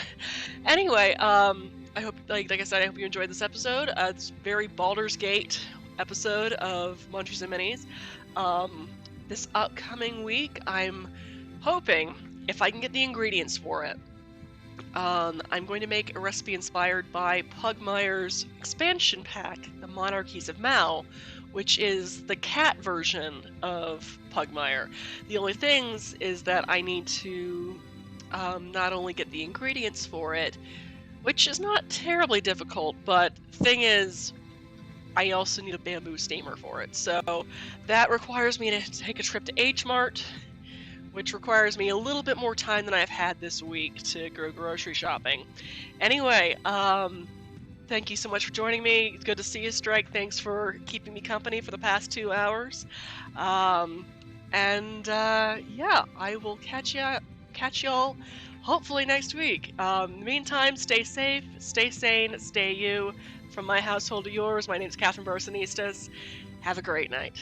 Anyway, I hope, like I said, I hope you enjoyed this episode. It's a very Baldur's Gate episode of Munchies and Minis. This upcoming week, I'm hoping, if I can get the ingredients for it, I'm going to make a recipe inspired by Pugmire's expansion pack, The Monarchies of Mao, which is the cat version of Pugmire. The only things is that I need to not only get the ingredients for it, which is not terribly difficult, but thing is, I also need a bamboo steamer for it. So that requires me to take a trip to H Mart, which requires me a little bit more time than I've had this week to go grocery shopping. Anyway, thank you so much for joining me. It's good to see you, Strike. Thanks for keeping me company for the past 2 hours. Yeah, I will catch y'all hopefully next week. In the meantime, stay safe, stay sane, stay you. From my household to yours, my name is Catherine Barsonistas. Have a great night.